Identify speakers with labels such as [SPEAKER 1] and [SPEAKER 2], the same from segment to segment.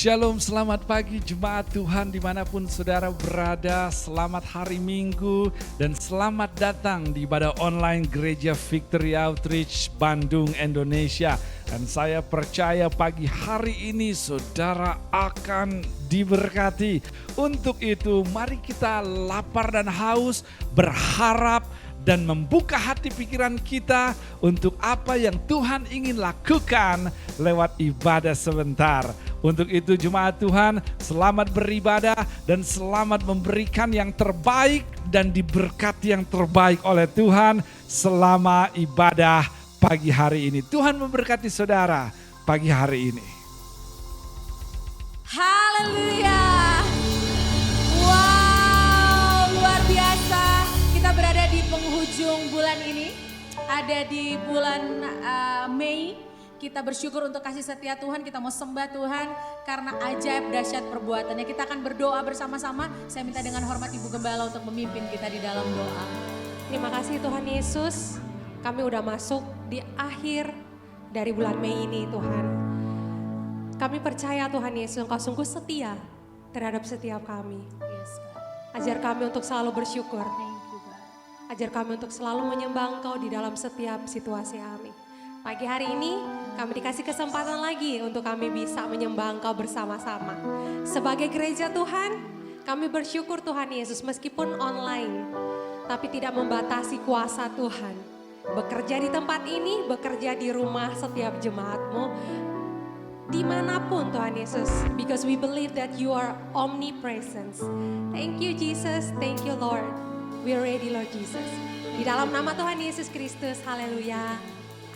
[SPEAKER 1] Shalom, selamat pagi jemaat Tuhan dimanapun saudara berada. Selamat hari Minggu dan selamat datang di ibadah online Gereja Victory Outreach Bandung, Indonesia. Dan saya percaya pagi hari ini saudara akan diberkati. Untuk itu mari kita lapar dan haus, berharap dan membuka hati pikiran kita untuk apa yang Tuhan ingin lakukan lewat ibadah sebentar. Untuk itu jemaat Tuhan, selamat beribadah dan selamat memberikan yang terbaik dan diberkati yang terbaik oleh Tuhan selama ibadah pagi hari ini. Tuhan memberkati saudara pagi hari ini.
[SPEAKER 2] Haleluya. Wow, luar biasa. Kita berada di penghujung bulan ini, ada di bulan Mei. Kita bersyukur untuk kasih setia Tuhan, kita mau sembah Tuhan karena ajaib dahsyat perbuatannya. Kita akan berdoa bersama-sama. Saya minta dengan hormat Ibu Gembala untuk memimpin kita di dalam doa.
[SPEAKER 3] Terima kasih Tuhan Yesus, kami udah masuk di akhir dari bulan Mei ini Tuhan. Kami percaya Tuhan Yesus, Engkau sungguh setia terhadap setiap kami. Ajar kami untuk selalu bersyukur. Ajar kami untuk selalu menyembah Engkau di dalam setiap situasi kami. Pagi hari ini kami dikasih kesempatan lagi untuk kami bisa menyembah Engkau bersama-sama. Sebagai gereja Tuhan, kami bersyukur Tuhan Yesus meskipun online, tapi tidak membatasi kuasa Tuhan. Bekerja di tempat ini, bekerja di rumah setiap jemaat-Mu, dimanapun Tuhan Yesus. Because we believe that you are omnipresent. Thank you Jesus, thank you Lord. We're ready Lord Jesus. Di dalam nama Tuhan Yesus Kristus, haleluya.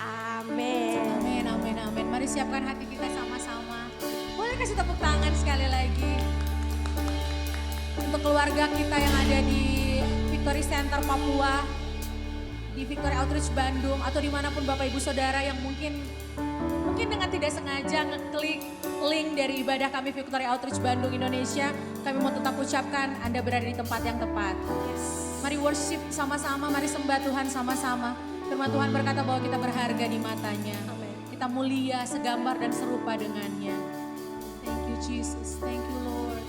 [SPEAKER 3] Amin.
[SPEAKER 2] Amin, amin, amin. Mari siapkan hati kita sama-sama. Boleh kasih tepuk tangan sekali lagi. Untuk keluarga kita yang ada di Victory Center Papua, di Victory Outreach Bandung, atau dimanapun Bapak Ibu Saudara yang mungkin dengan tidak sengaja ngeklik link dari ibadah kami Victory Outreach Bandung Indonesia, kami mau tetap ucapkan Anda berada di tempat yang tepat. Mari worship sama-sama, mari sembah Tuhan sama-sama. Firman Tuhan berkata bahwa kita berharga di matanya. Kita mulia, segambar dan serupa dengannya. Thank you Jesus, thank you Lord.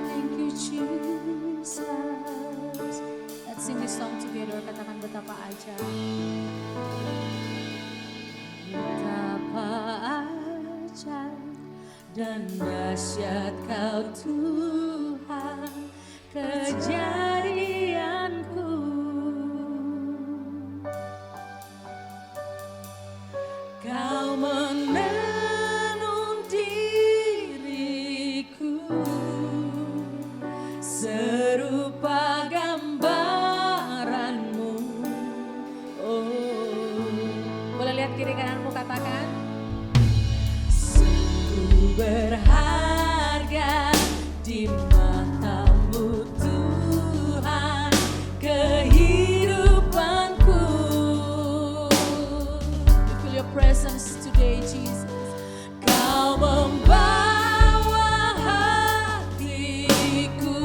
[SPEAKER 2] Thank you Jesus. Let's sing this song together, katakan betapa ajaib. Betapa ajaib dan dahsyat Kau Tuhan, kejadianku. Kau menenun diriku serupa gambaranmu. Oh, boleh lihat kiri kananmu, katakan sungguh berharga di matamu Tuhan kehidupanku. We feel your presence today Jesus. Kau membawa hatiku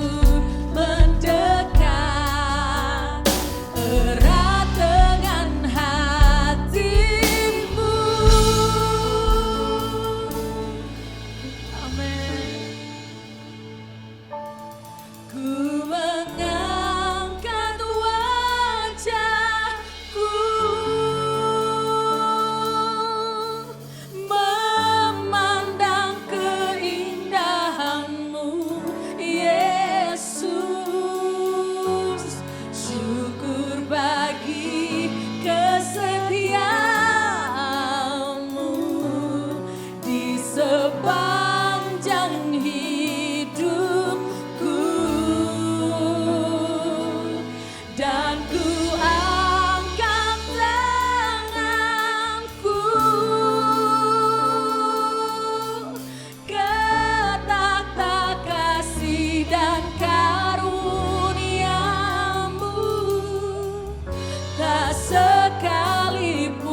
[SPEAKER 2] mendekat erat dengan hatimu. Amin. Ku mengangkat wajahku memandang keindahanmu Yesus. Syukur bagi kesetiaanmu di sepanjang hidupku. Dan ku angkat tanganku ke takhta kasih dan karuniamu. Tak sekalipun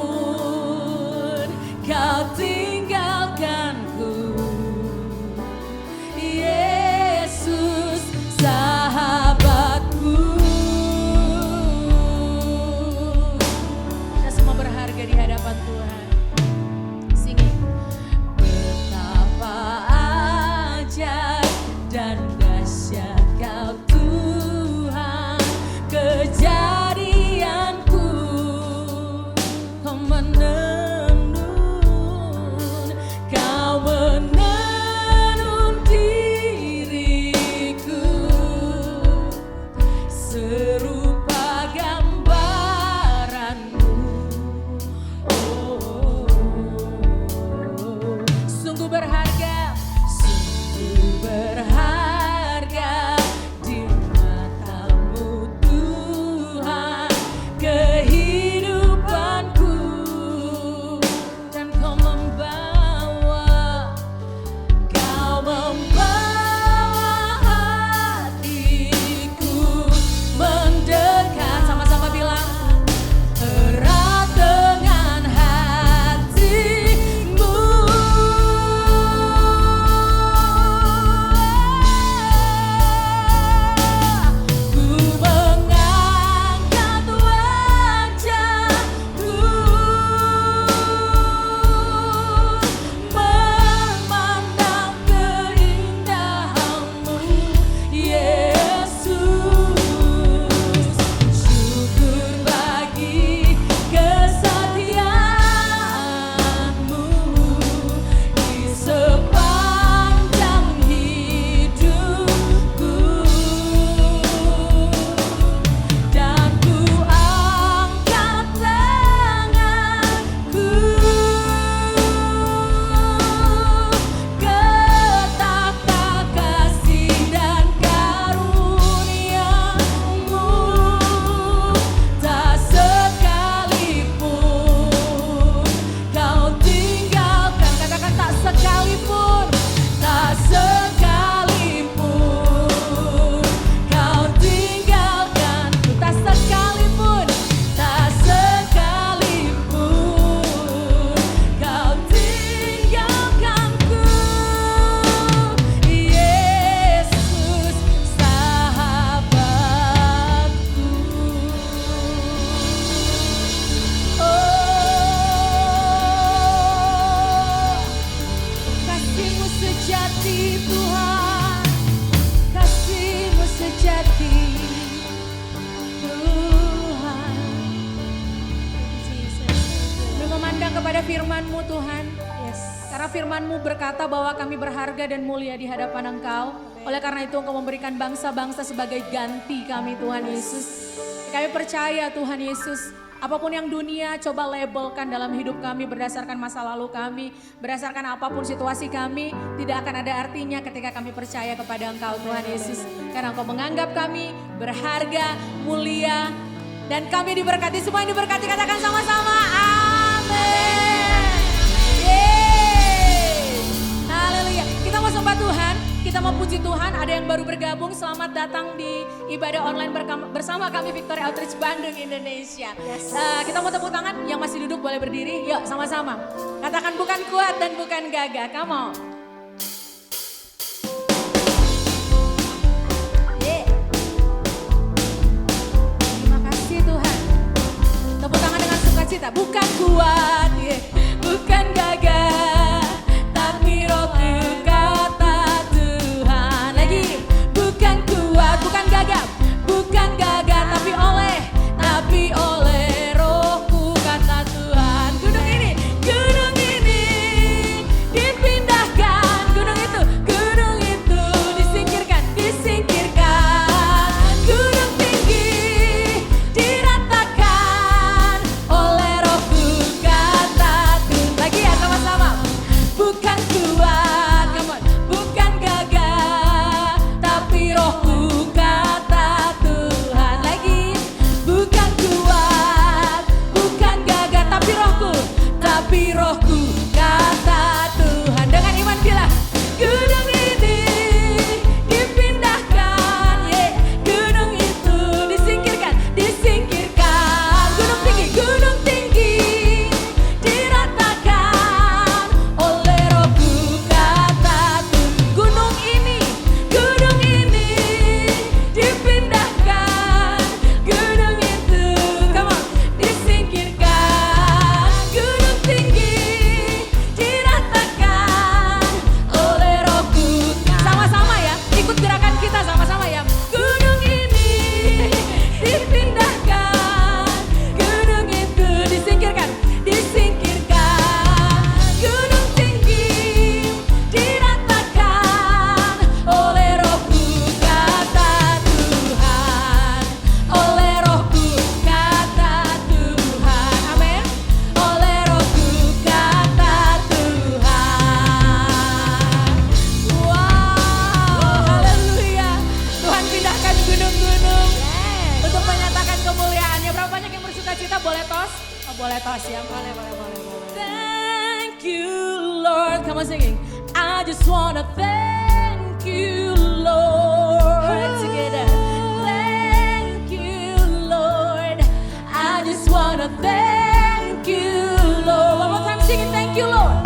[SPEAKER 2] Kau tinggalkanku Yesus, sahabatku. kepada firman-Mu Tuhan.
[SPEAKER 3] Yes.
[SPEAKER 2] Karena firman-Mu berkata bahwa kami berharga dan mulia di hadapan Engkau. Oleh karena itu Engkau memberikan bangsa-bangsa sebagai ganti kami Tuhan Yesus. Kami percaya Tuhan Yesus, apapun yang dunia coba labelkan dalam hidup kami berdasarkan masa lalu kami, berdasarkan apapun situasi kami, tidak akan ada artinya ketika kami percaya kepada Engkau Tuhan Yesus. Karena Engkau menganggap kami berharga, mulia, dan kami diberkati. Semua yang diberkati katakan sama-sama, amin. Yeay. Haleluya. Kita mau sembah Tuhan, kita mau puji Tuhan. Ada yang baru bergabung, selamat datang di ibadah online bersama kami Victory Outreach Bandung Indonesia. Kita mau tepuk tangan, yang masih duduk boleh berdiri. Yuk sama-sama. Katakan bukan kuat dan bukan gagah. Come on. Yeah. Terima kasih Tuhan. Tepuk tangan dengan sukacita. Bukan kuat, yeah. Bukan gagah, tapi rohku kata Tuhan. Lagi, bukan kuat, bukan gagah, tapi oleh rohku kata Tuhan. Gunung ini dipindahkan, gunung itu disingkirkan, gunung tinggi diratakan oleh rohku kata Tuhan. Lagi ya sama-sama. Bukan kuat, come on, bukan gagah, tapi rohku kata Tuhan. Lagi, bukan kuat, bukan gagah, tapi rohku kata Tuhan. Dengan iman bilang, gunung ini dipindahkan, yeah. Gunung itu disingkirkan, gunung tinggi diratakan oleh rohku kata Tuhan. Gunung ini dipindahkan, gunung itu, come on, disingkirkan, gunung tinggi diratakan oleh rohku. Sama-sama ya, ikut gerakan kita sama-sama ya. Gunung ini dipindahkan, gunung itu disingkirkan, gunung tinggi diratakan oleh rohku kata Tuhan, oleh rohku kata Tuhan, amin, oleh rohku kata Tuhan. Wow, haleluya. Tuhan pindahkan gunung-gunung untuk menyatakan kemuliaannya. Berapa banyak yang bersuka cita? Boleh tos? Oh, boleh tos ya. Boleh. Thank you Lord. Come on singing. I just wanna thank you Lord. Together. Thank you Lord. I just wanna thank you Lord. One more time singing. Thank you Lord.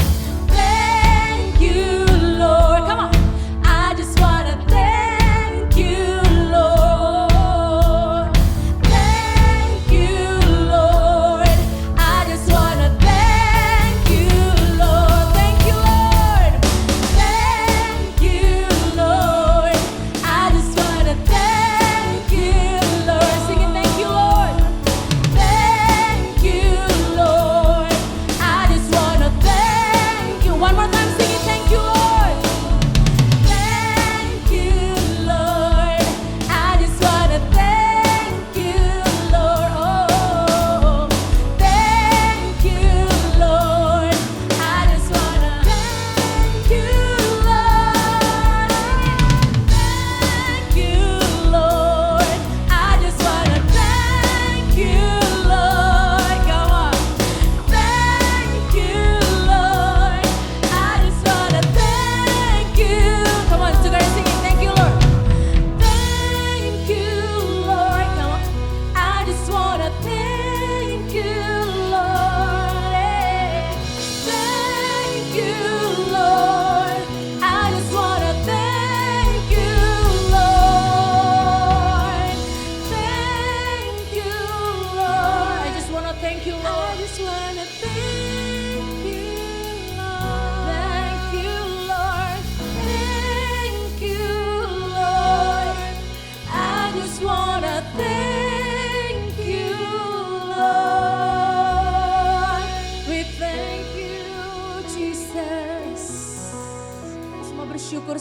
[SPEAKER 2] Thank you Lord. Come on. I just wanna thank you Lord. Thank you Lord. I just wanna thank you Lord. Thank you Lord. Thank you Lord. I just wanna thank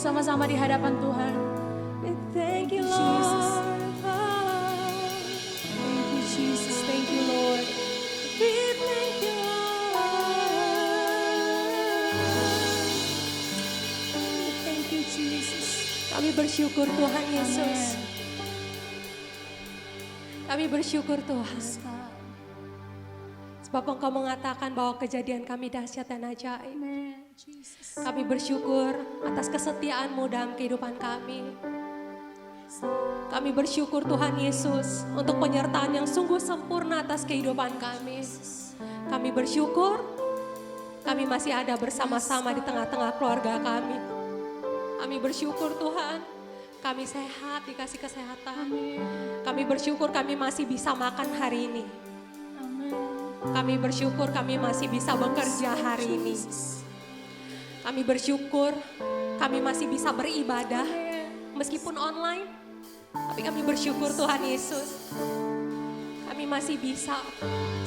[SPEAKER 2] sama-sama di hadapan Tuhan.
[SPEAKER 3] We thank you,
[SPEAKER 2] Jesus.
[SPEAKER 3] Lord.
[SPEAKER 2] Thank you Jesus, thank you Lord.
[SPEAKER 3] We thank you, Lord.
[SPEAKER 2] Thank you Jesus.
[SPEAKER 3] Kami bersyukur Tuhan Yesus. Kami bersyukur Tuhan. Sebab Engkau mengatakan bahwa kejadian kami dahsyat dan ajaib.
[SPEAKER 2] Amen. Jesus.
[SPEAKER 3] Kami bersyukur atas kesetiaan-Mu dalam kehidupan kami. Kami bersyukur Tuhan Yesus untuk penyertaan yang sungguh sempurna atas kehidupan kami. Kami bersyukur kami masih ada bersama-sama di tengah-tengah keluarga kami. Kami bersyukur Tuhan, kami sehat, dikasih kesehatan. Kami bersyukur kami masih bisa makan hari ini. Kami bersyukur kami masih bisa bekerja hari ini. Kami bersyukur kami masih bisa beribadah meskipun online. Tapi kami bersyukur Tuhan Yesus. Kami masih bisa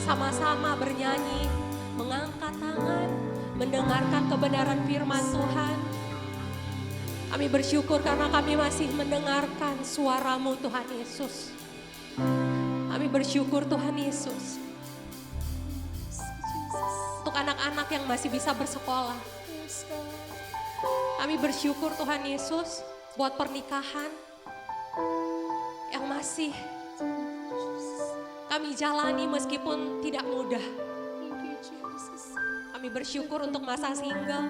[SPEAKER 3] sama-sama bernyanyi, mengangkat tangan, mendengarkan kebenaran firman Tuhan. Kami bersyukur karena kami masih mendengarkan suara-Mu Tuhan Yesus. Kami bersyukur Tuhan Yesus. Untuk anak-anak yang masih bisa bersekolah. Kami bersyukur Tuhan Yesus buat pernikahan yang masih kami jalani meskipun tidak mudah. Kami bersyukur untuk masa single.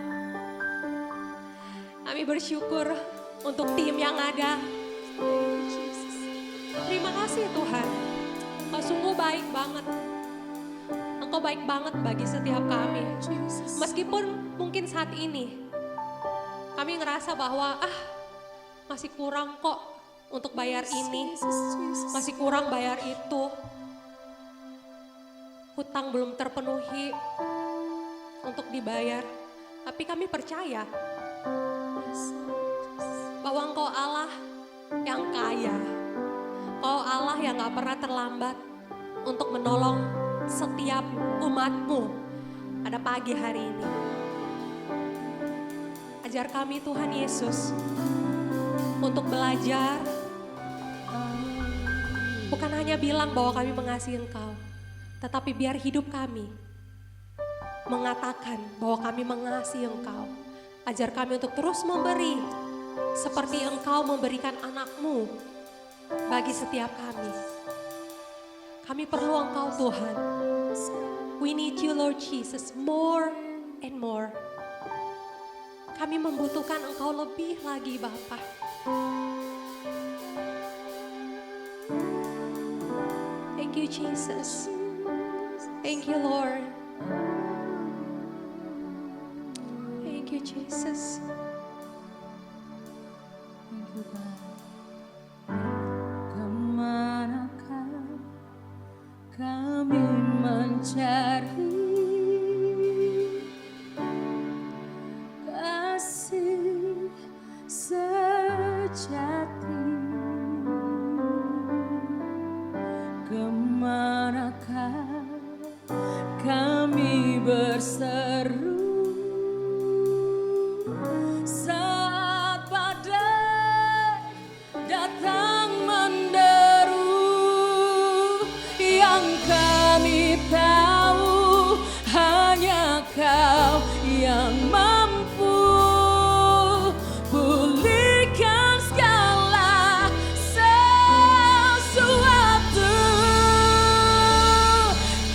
[SPEAKER 3] Kami bersyukur untuk tim yang ada. Terima kasih Tuhan. Engkau sungguh baik banget. Engkau baik banget bagi setiap kami. Meskipun mungkin saat ini kami ngerasa bahwa masih kurang kok untuk bayar ini. Masih kurang bayar itu. Hutang belum terpenuhi untuk dibayar. Tapi kami percaya bahwa Engkau Allah yang kaya. Engkau Allah yang gak pernah terlambat untuk menolong setiap umat-Mu pada pagi hari ini. Ajar kami Tuhan Yesus untuk belajar, bukan hanya bilang bahwa kami mengasihi Engkau, tetapi biar hidup kami mengatakan bahwa kami mengasihi Engkau. Ajar kami untuk terus memberi seperti Engkau memberikan anak-Mu bagi setiap kami. Kami perlu Engkau Tuhan. We need you Lord Jesus more and more. Kami membutuhkan Engkau lebih lagi Bapa. Thank you Jesus. Thank you Lord. Thank you Jesus.
[SPEAKER 2] Thank you God. Kemanakah kami mencari kasih sejati? Kemanakah kami berseru saat badai datang menderu? Yang kami tahu hanya Kau yang mampu pulihkan segala sesuatu.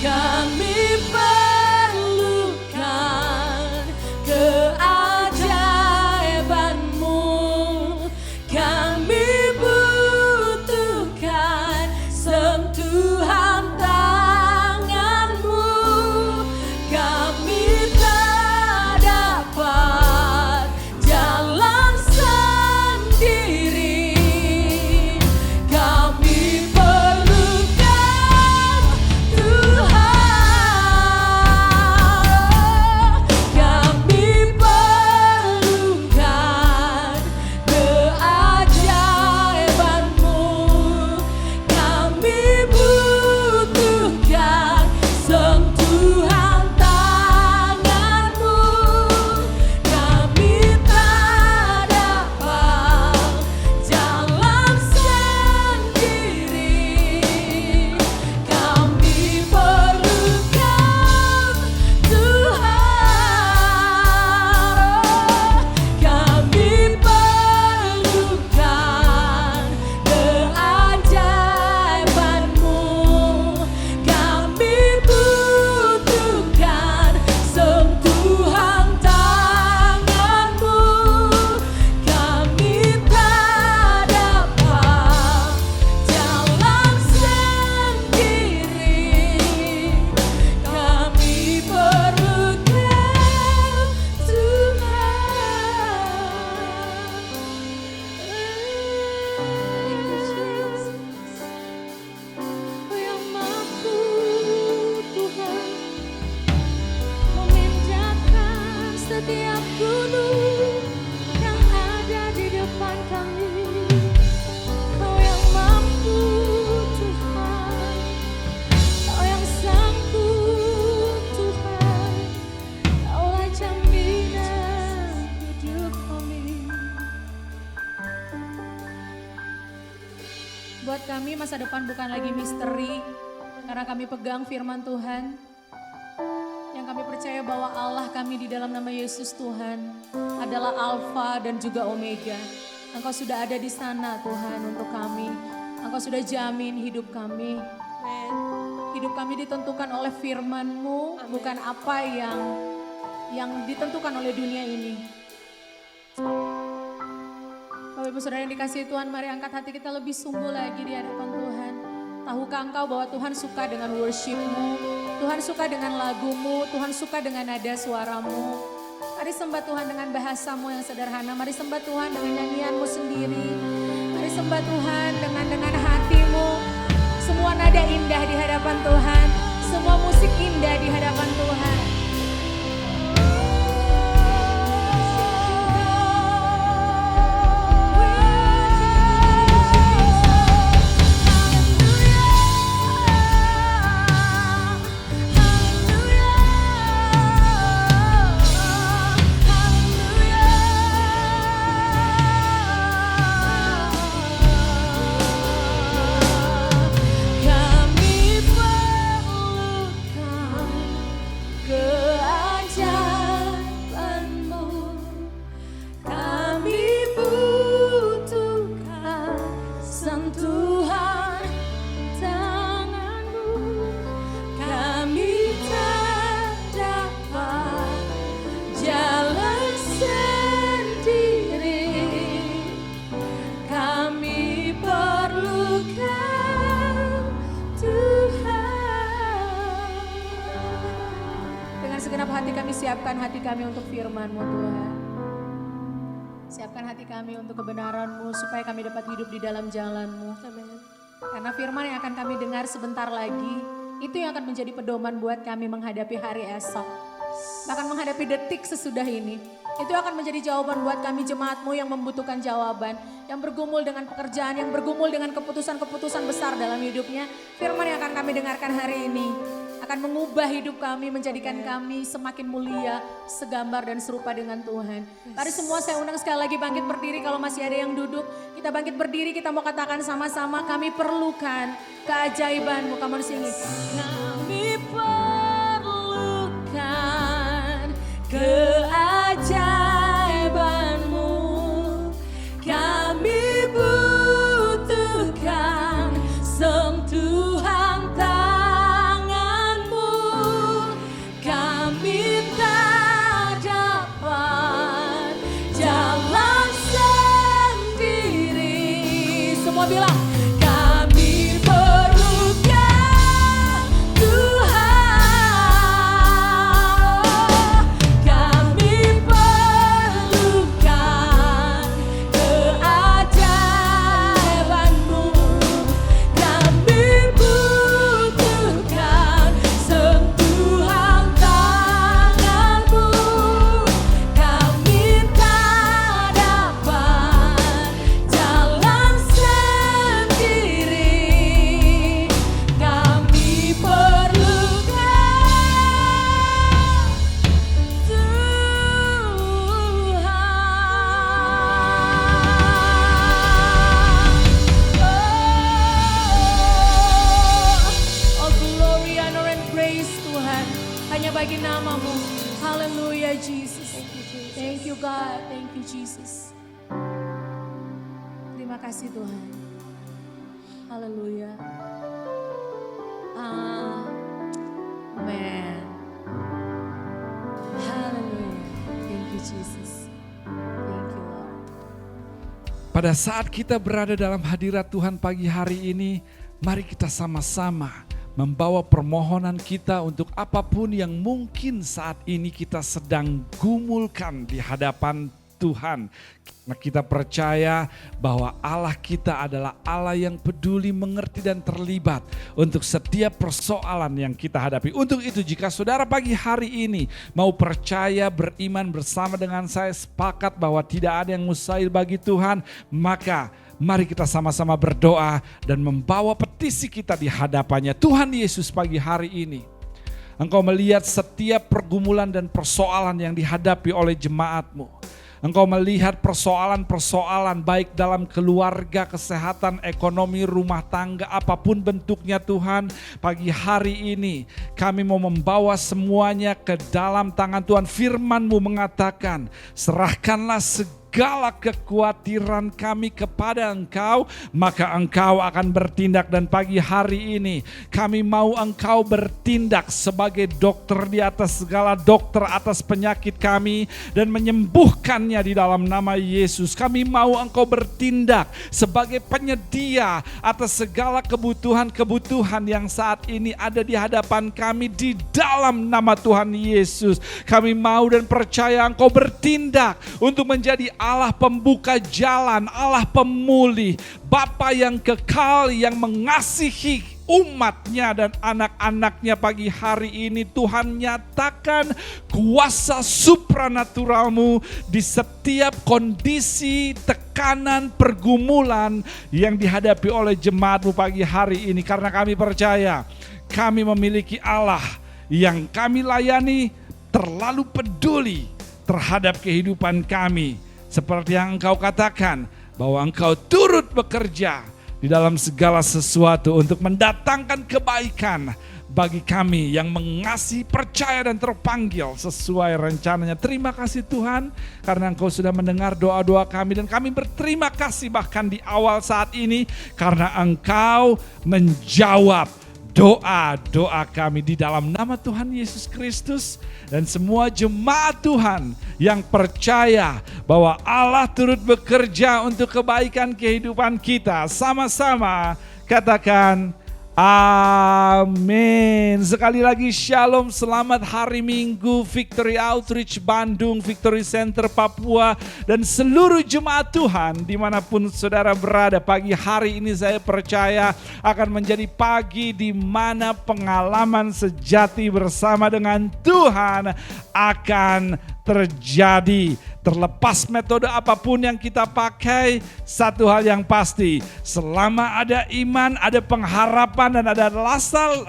[SPEAKER 2] Kami perlukan keajaiban-Mu. Kami butuhkan sentuhan tangan-Mu. kami masa depan bukan lagi misteri, karena kami pegang firman Tuhan. Yang kami percaya bahwa Allah kami di dalam nama Yesus Tuhan adalah Alfa dan juga Omega. Engkau sudah ada di sana Tuhan untuk kami. Engkau sudah jamin hidup kami. Hidup kami ditentukan oleh firman-Mu, bukan apa yang ditentukan oleh dunia ini. Bapak Ibu Saudara yang dikasihi Tuhan, mari angkat hati kita lebih sungguh lagi di hadapan Tuhan. Tahukah engkau bahwa Tuhan suka dengan worship-Mu, Tuhan suka dengan lagu-Mu, Tuhan suka dengan nada suara-Mu. Mari sembah Tuhan dengan bahasa-Mu yang sederhana, mari sembah Tuhan dengan nyanyian-Mu sendiri. Mari sembah Tuhan dengan hati-Mu. Semua nada indah di hadapan Tuhan, semua musik indah di hadapan Tuhan. Siapkan hati kami untuk firman-Mu Tuhan. Siapkan hati kami untuk kebenaran-Mu supaya kami dapat hidup di dalam jalan-Mu. Karena firman yang akan kami dengar sebentar lagi, itu yang akan menjadi pedoman buat kami menghadapi hari esok. Bahkan menghadapi detik sesudah ini. Itu akan menjadi jawaban buat kami jemaat-Mu yang membutuhkan jawaban. Yang bergumul dengan pekerjaan, yang bergumul dengan keputusan-keputusan besar dalam hidupnya. Firman yang akan kami dengarkan hari ini akan mengubah hidup kami, menjadikan kami semakin mulia, segambar dan serupa dengan Tuhan. Mari semua saya undang sekali lagi bangkit berdiri, kalau masih ada yang duduk. Kita bangkit berdiri, kita mau katakan sama-sama, kami perlukan keajaiban-Mu. Come on sing it. Kami perlukan keajaiban-Mu. Kami butuhkan sentuhan bilang kami perlukan Tuhan, kami perlukan keajaiban-Mu, kami butuhkan sentuhan tangan-Mu, kami tak dapat jalan bagi nama-Mu. Haleluya Jesus. Thank you God. Thank you Jesus. Terima kasih Tuhan. Haleluya. Amen. Haleluya. Thank you Jesus. Thank you Lord.
[SPEAKER 1] Pada saat kita berada dalam hadirat Tuhan pagi hari ini, mari kita sama-sama membawa permohonan kita untuk apapun yang mungkin saat ini kita sedang gumulkan di hadapan Tuhan. Karena kita percaya bahwa Allah kita adalah Allah yang peduli, mengerti dan terlibat untuk setiap persoalan yang kita hadapi. Untuk itu jika saudara pagi hari ini mau percaya, beriman bersama dengan saya, sepakat bahwa tidak ada yang mustahil bagi Tuhan, maka mari kita sama-sama berdoa dan membawa petisi kita di hadapannya. Tuhan Yesus, pagi hari ini Engkau melihat setiap pergumulan dan persoalan yang dihadapi oleh jemaat-Mu. Engkau melihat persoalan-persoalan baik dalam keluarga, kesehatan, ekonomi, rumah tangga, apapun bentuknya Tuhan. Pagi hari ini kami mau membawa semuanya ke dalam tangan Tuhan. Firman-Mu mengatakan, serahkanlah segala kekhawatiran kami kepada Engkau, maka Engkau akan bertindak. Dan pagi hari ini kami mau Engkau bertindak sebagai dokter di atas segala dokter atas penyakit kami dan menyembuhkannya di dalam nama Yesus. Kami mau Engkau bertindak sebagai penyedia atas segala kebutuhan-kebutuhan yang saat ini ada di hadapan kami di dalam nama Tuhan Yesus. Kami mau dan percaya Engkau bertindak untuk menjadi Allah pembuka jalan, Allah pemulih, Bapa yang kekal, yang mengasihi umatnya dan anak-anaknya. Pagi hari ini Tuhan nyatakan kuasa supranatural-Mu di setiap kondisi, tekanan, pergumulan yang dihadapi oleh jemaat-Mu pagi hari ini. Karena kami percaya kami memiliki Allah yang kami layani terlalu peduli terhadap kehidupan kami. Seperti yang Engkau katakan, bahwa Engkau turut bekerja di dalam segala sesuatu untuk mendatangkan kebaikan bagi kami yang mengasihi, percaya dan terpanggil sesuai rencananya. Terima kasih Tuhan karena Engkau sudah mendengar doa-doa kami, dan kami berterima kasih bahkan di awal saat ini karena Engkau menjawab doa-doa kami di dalam nama Tuhan Yesus Kristus. Dan semua jemaat Tuhan yang percaya bahwa Allah turut bekerja untuk kebaikan kehidupan kita, sama-sama katakan amin. Sekali lagi shalom, selamat hari Minggu Victory Outreach Bandung, Victory Center Papua, dan seluruh jemaat Tuhan dimanapun saudara berada. Pagi hari ini saya percaya akan menjadi pagi di mana pengalaman sejati bersama dengan Tuhan akan terjadi. Terlepas metode apapun yang kita pakai, satu hal yang pasti, selama ada iman, ada pengharapan, dan ada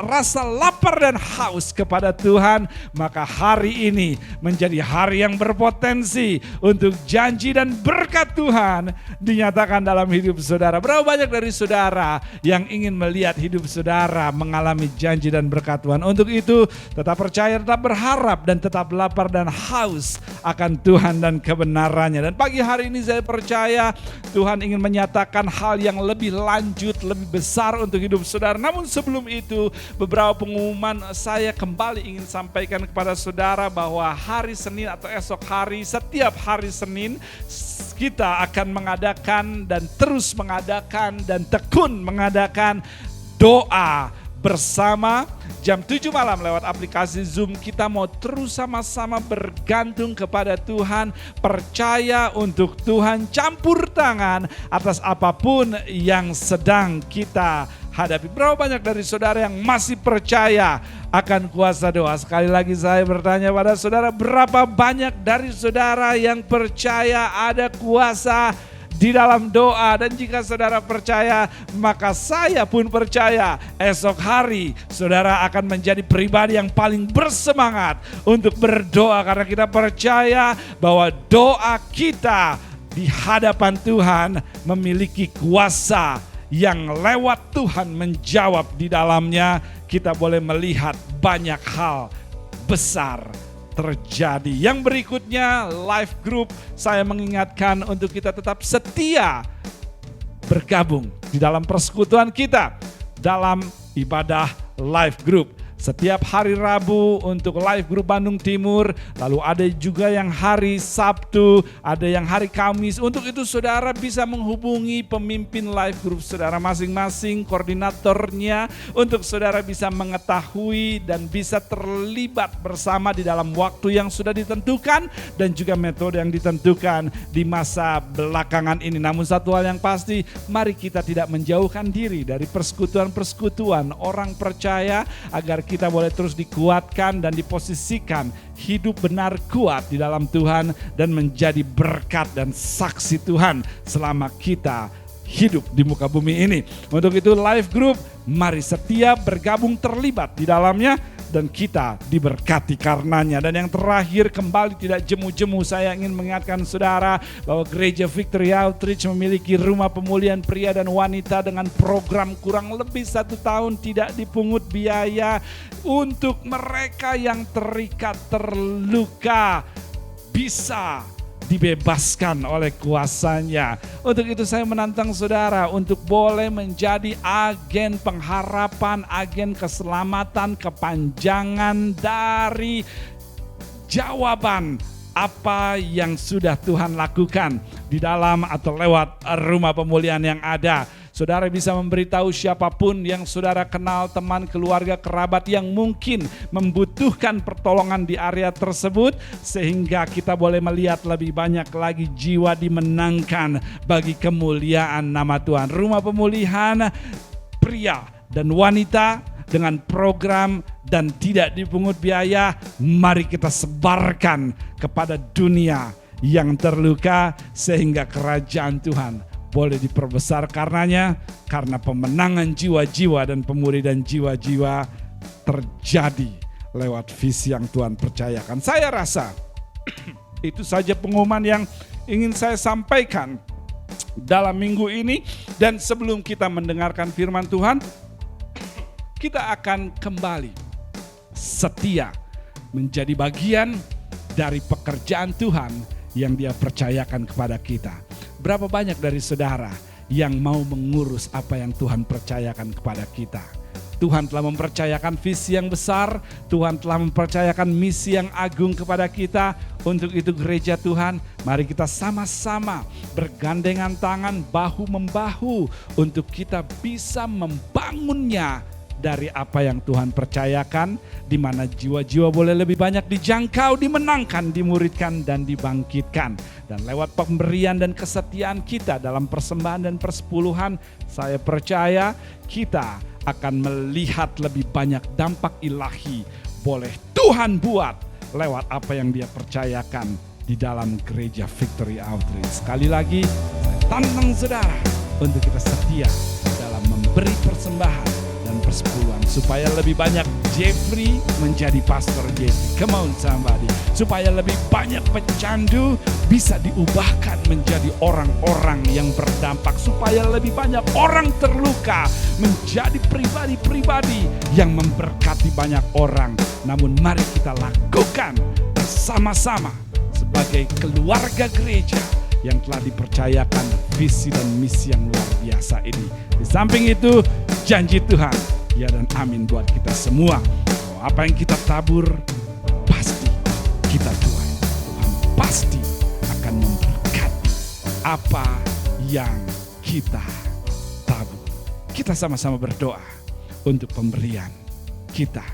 [SPEAKER 1] rasa lapar dan haus kepada Tuhan, maka hari ini menjadi hari yang berpotensi untuk janji dan berkat Tuhan dinyatakan dalam hidup saudara. Berapa banyak dari saudara yang ingin melihat hidup saudara mengalami janji dan berkat Tuhan? Untuk itu tetap percaya, tetap berharap, dan tetap lapar dan haus akan Tuhan dan kebenarannya. Dan pagi hari ini saya percaya Tuhan ingin menyatakan hal yang lebih lanjut, lebih besar untuk hidup saudara. Namun sebelum itu, beberapa pengumuman saya kembali ingin sampaikan kepada saudara bahwa hari Senin atau esok hari, setiap hari Senin kita akan mengadakan dan terus mengadakan dan tekun mengadakan doa bersama jam 7 malam lewat aplikasi Zoom. Kita mau terus sama-sama bergantung kepada Tuhan, percaya untuk Tuhan campur tangan atas apapun yang sedang kita hadapi. Berapa banyak dari saudara yang masih percaya akan kuasa doa? Sekali lagi saya bertanya pada saudara, berapa banyak dari saudara yang percaya ada kuasa di dalam doa? Dan jika saudara percaya, maka saya pun percaya esok hari saudara akan menjadi pribadi yang paling bersemangat untuk berdoa, karena kita percaya bahwa doa kita di hadapan Tuhan memiliki kuasa yang lewat Tuhan menjawab di dalamnya. Kita boleh melihat banyak hal besar terjadi. Yang berikutnya, live group, saya mengingatkan untuk kita tetap setia bergabung di dalam persekutuan kita dalam ibadah live group. Setiap hari Rabu untuk live group Bandung Timur, lalu ada juga yang hari Sabtu, ada yang hari Kamis. Untuk itu saudara bisa menghubungi pemimpin live group saudara masing-masing, koordinatornya, untuk saudara bisa mengetahui dan bisa terlibat bersama di dalam waktu yang sudah ditentukan dan juga metode yang ditentukan di masa belakangan ini. Namun satu hal yang pasti, mari kita tidak menjauhkan diri dari persekutuan-persekutuan orang percaya, agar kita boleh terus dikuatkan dan diposisikan hidup benar kuat di dalam Tuhan dan menjadi berkat dan saksi Tuhan selama kita hidup di muka bumi ini. Untuk itu live group, mari setia bergabung terlibat di dalamnya dan kita diberkati karenanya. Dan yang terakhir, kembali tidak jemu-jemu, saya ingin mengingatkan saudara bahwa Gereja Victory Outreach memiliki rumah pemulihan pria dan wanita dengan program kurang lebih 1 tahun tidak dipungut biaya untuk mereka yang terikat, terluka, bisa dibebaskan oleh kuasanya. Untuk itu saya menantang saudara untuk boleh menjadi agen pengharapan, agen keselamatan, kepanjangan dari jawaban apa yang sudah Tuhan lakukan di dalam atau lewat rumah pemulihan yang ada. Saudara bisa memberitahu siapapun yang saudara kenal, teman, keluarga, kerabat yang mungkin membutuhkan pertolongan di area tersebut, sehingga kita boleh melihat lebih banyak lagi jiwa dimenangkan bagi kemuliaan nama Tuhan. Rumah pemulihan pria dan wanita dengan program dan tidak dipungut biaya, mari kita sebarkan kepada dunia yang terluka sehingga kerajaan Tuhan boleh diperbesar karenanya, karena pemenangan jiwa-jiwa dan pemuridan jiwa-jiwa terjadi lewat visi yang Tuhan percayakan. Saya rasa itu saja pengumuman yang ingin saya sampaikan dalam minggu ini. Dan sebelum kita mendengarkan firman Tuhan, kita akan kembali setia menjadi bagian dari pekerjaan Tuhan yang Dia percayakan kepada kita. Berapa banyak dari saudara yang mau mengurus apa yang Tuhan percayakan kepada kita? Tuhan telah mempercayakan visi yang besar, Tuhan telah mempercayakan misi yang agung kepada kita. Untuk itu gereja Tuhan, mari kita sama-sama bergandengan tangan, bahu-membahu untuk kita bisa membangunnya dari apa yang Tuhan percayakan, di mana jiwa-jiwa boleh lebih banyak dijangkau, dimenangkan, dimuridkan, dan dibangkitkan. Dan lewat pemberian dan kesetiaan kita dalam persembahan dan persepuluhan, saya percaya kita akan melihat lebih banyak dampak ilahi boleh Tuhan buat lewat apa yang Dia percayakan di dalam gereja Victory Outreach. Sekali lagi, saya tantang saudara untuk kita setia dalam memberi persembahan dan persepuluhan, supaya lebih banyak Jeffrey menjadi pastor Jeffrey. Come on somebody. Supaya lebih banyak pecandu bisa diubahkan menjadi orang-orang yang berdampak. Supaya lebih banyak orang terluka menjadi pribadi-pribadi yang memberkati banyak orang. Namun mari kita lakukan bersama-sama sebagai keluarga gereja yang telah dipercayakan visi dan misi yang luar biasa ini. Di samping itu, janji Tuhan, ya dan amin buat kita semua. Apa yang kita tabur, pasti kita tuai. Tuhan pasti akan memberkati apa yang kita tabur. Kita sama-sama berdoa untuk pemberian kita.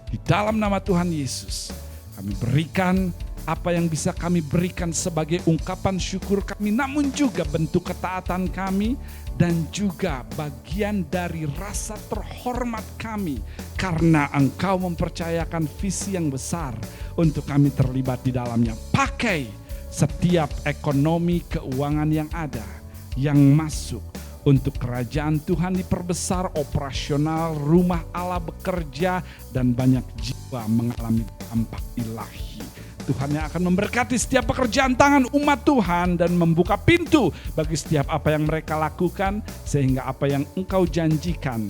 [SPEAKER 1] Di dalam nama Tuhan Yesus, kami berikan apa yang bisa kami berikan sebagai ungkapan syukur kami, namun juga bentuk ketaatan kami dan juga bagian dari rasa terhormat kami karena Engkau mempercayakan visi yang besar untuk kami terlibat di dalamnya. Pakai setiap ekonomi keuangan yang ada, yang masuk untuk kerajaan Tuhan diperbesar, operasional rumah Allah bekerja, dan banyak jiwa mengalami dampak ilahi. Tuhan yang akan memberkati setiap pekerjaan tangan umat Tuhan dan membuka pintu bagi setiap apa yang mereka lakukan, sehingga apa yang Engkau janjikan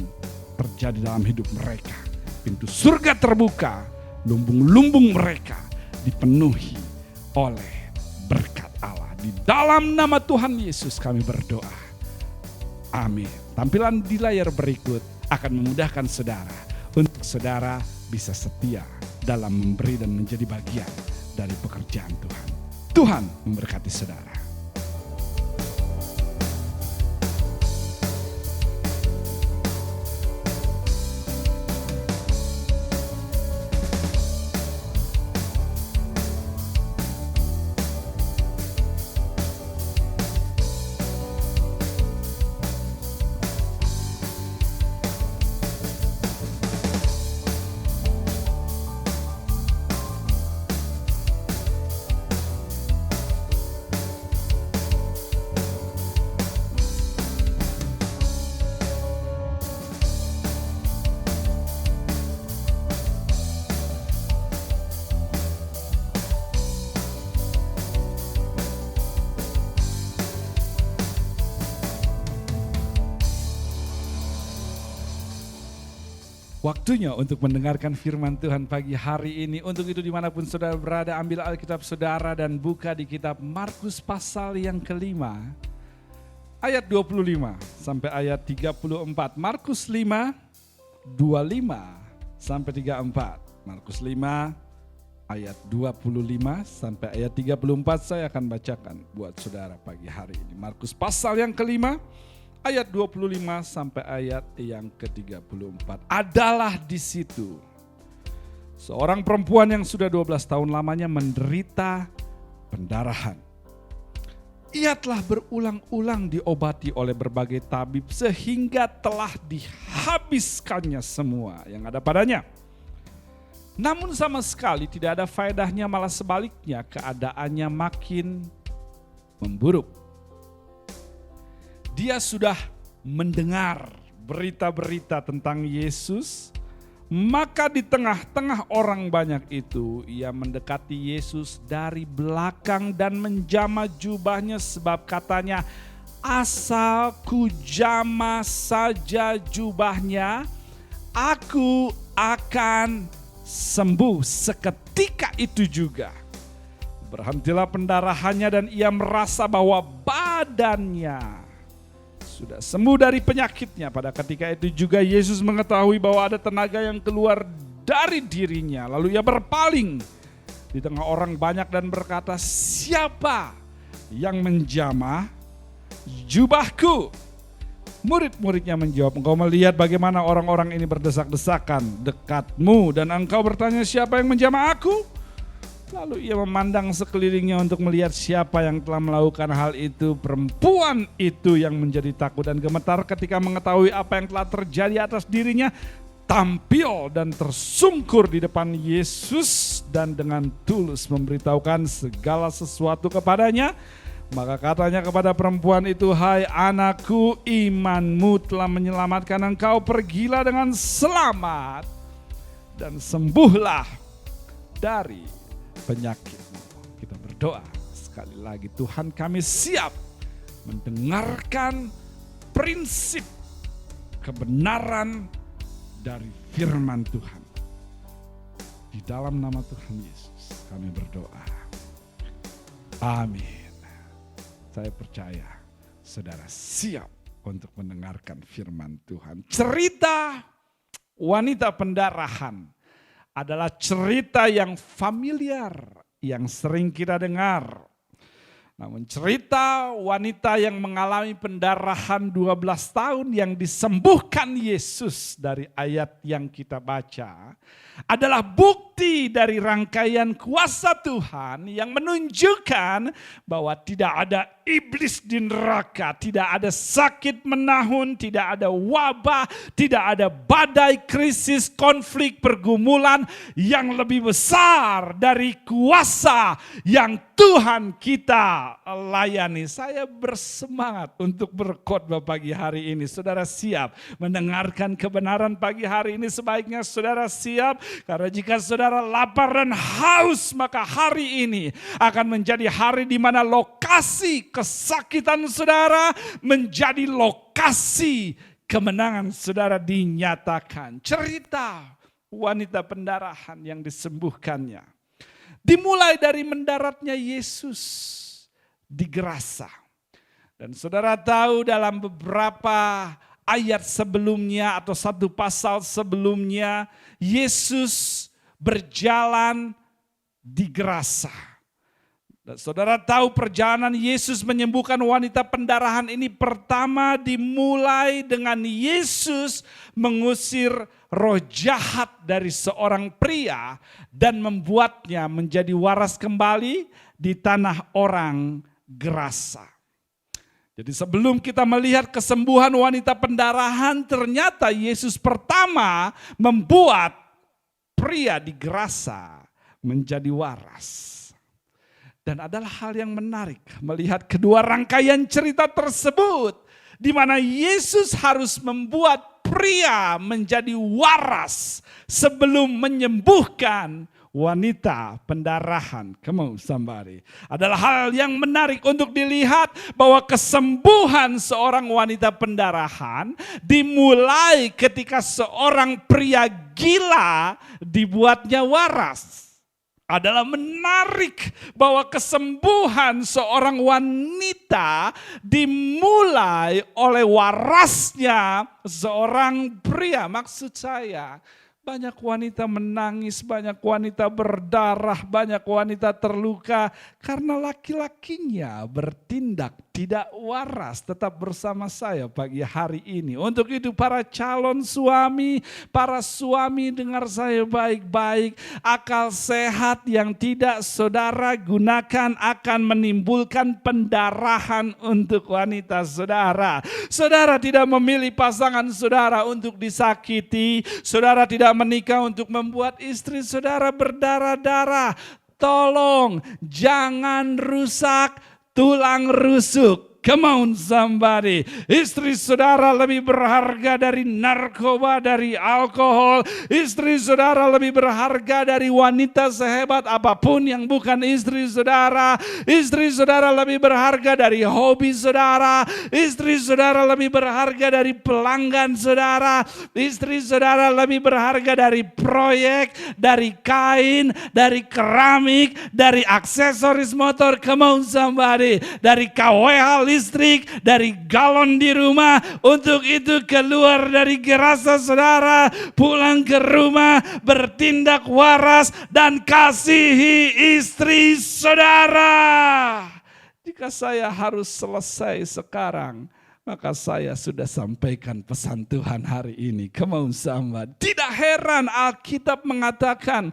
[SPEAKER 1] terjadi dalam hidup mereka. Pintu surga terbuka, lumbung-lumbung mereka dipenuhi oleh berkat Allah. Di dalam nama Tuhan Yesus kami berdoa. Amin. Tampilan di layar berikut akan memudahkan saudara untuk saudara bisa setia dalam memberi dan menjadi bagian dari pekerjaan Tuhan. Tuhan memberkati saudara. Waktunya untuk mendengarkan firman Tuhan pagi hari ini. Untuk itu dimanapun saudara berada, ambil Alkitab saudara dan buka di kitab Markus pasal yang kelima. Ayat 25 sampai ayat 34. Markus 5, 25 sampai 34. Markus 5 ayat 25 sampai ayat 34 saya akan bacakan buat saudara pagi hari ini. Markus pasal yang kelima. Ayat 25 sampai ayat yang ke-34. Adalah di situ seorang perempuan yang sudah 12 tahun lamanya menderita pendarahan. Ia telah berulang-ulang diobati oleh berbagai tabib sehingga telah dihabiskannya semua yang ada padanya. Namun sama sekali tidak ada faedahnya, malah sebaliknya keadaannya makin memburuk. Dia sudah mendengar berita-berita tentang Yesus, maka di tengah-tengah orang banyak itu ia mendekati Yesus dari belakang dan menjamah jubahnya sebab katanya, asal ku jamah saja jubahnya, aku akan sembuh. Seketika itu juga berhentilah pendarahannya dan ia merasa bahwa badannya sudah sembuh dari penyakitnya. Pada ketika itu juga Yesus mengetahui bahwa ada tenaga yang keluar dari dirinya. Lalu ia berpaling di tengah orang banyak dan berkata, siapa yang menjamah jubahku? Murid-muridnya menjawab, engkau melihat bagaimana orang-orang ini berdesak-desakan dekatmu dan engkau bertanya siapa yang menjamah aku? Lalu ia memandang sekelilingnya untuk melihat siapa yang telah melakukan hal itu. Perempuan itu yang menjadi takut dan gemetar ketika mengetahui apa yang telah terjadi atas dirinya, tampil dan tersungkur di depan Yesus dan dengan tulus memberitahukan segala sesuatu kepadanya. Maka katanya kepada perempuan itu, hai anakku, imanmu telah menyelamatkan engkau, pergilah dengan selamat dan sembuhlah dari penyakitmu. Kita berdoa sekali lagi. Tuhan, kami siap mendengarkan prinsip kebenaran dari firman Tuhan. Di dalam nama Tuhan Yesus kami berdoa. Amin. Saya percaya saudara siap untuk mendengarkan firman Tuhan. Cerita wanita pendarahan adalah cerita yang familiar, yang sering kita dengar. Namun cerita wanita yang mengalami pendarahan 12 tahun yang disembuhkan Yesus dari ayat yang kita baca adalah bukti dari rangkaian kuasa Tuhan yang menunjukkan bahwa tidak ada iblis di neraka, tidak ada sakit menahun, tidak ada wabah, tidak ada badai, krisis, konflik, pergumulan yang lebih besar dari kuasa yang Tuhan kita layani. Saya bersemangat untuk berkhotbah pagi hari ini. Saudara siap mendengarkan kebenaran pagi hari ini? Sebaiknya saudara siap, karena jika saudara lapar dan haus, maka hari ini akan menjadi hari di mana lokasi kesakitan saudara menjadi lokasi kemenangan saudara dinyatakan. Cerita wanita pendarahan yang disembuhkannya dimulai dari mendaratnya Yesus di Gerasa. Dan saudara tahu dalam beberapa ayat sebelumnya atau satu pasal sebelumnya, Yesus berjalan di Gerasa. Dan saudara tahu perjalanan Yesus menyembuhkan wanita pendarahan ini pertama dimulai dengan Yesus mengusir roh jahat dari seorang pria dan membuatnya menjadi waras kembali di tanah orang Gerasa. Jadi sebelum kita melihat kesembuhan wanita pendarahan, ternyata Yesus pertama membuat pria di Gerasa menjadi waras. Dan adalah hal yang menarik melihat kedua rangkaian cerita tersebut, di mana Yesus harus membuat pria menjadi waras sebelum menyembuhkan wanita pendarahan. Come on somebody. Adalah hal yang menarik untuk dilihat bahwa kesembuhan seorang wanita pendarahan dimulai ketika seorang pria gila dibuatnya waras. Adalah menarik bahwa kesembuhan seorang wanita dimulai oleh warasnya seorang pria. Maksud saya, banyak wanita menangis, banyak wanita berdarah, banyak wanita terluka karena laki-lakinya bertindak tidak waras. Tetap bersama saya pagi hari ini. Untuk itu para calon suami, para suami dengar saya baik-baik. Akal sehat yang tidak saudara gunakan akan menimbulkan pendarahan untuk wanita saudara. Saudara tidak memilih pasangan saudara untuk disakiti. Saudara tidak menikah untuk membuat istri saudara berdarah-darah. Tolong jangan rusak tulang rusuk. Come on somebody. Istri saudara lebih berharga dari narkoba, dari alkohol. Istri saudara lebih berharga dari wanita sehebat apapun yang bukan istri saudara. Istri saudara lebih berharga dari hobi saudara. Istri saudara lebih berharga dari pelanggan saudara. Istri saudara lebih berharga dari proyek, dari kain, dari keramik, dari aksesoris motor. Come on somebody. Dari KWH listrik, dari galon di rumah. Untuk itu keluar dari gerasa saudara, pulang ke rumah, bertindak waras dan kasihi istri saudara. Jika saya harus selesai sekarang, maka saya sudah sampaikan pesan Tuhan hari ini. Come on somebody. Tidak heran Alkitab mengatakan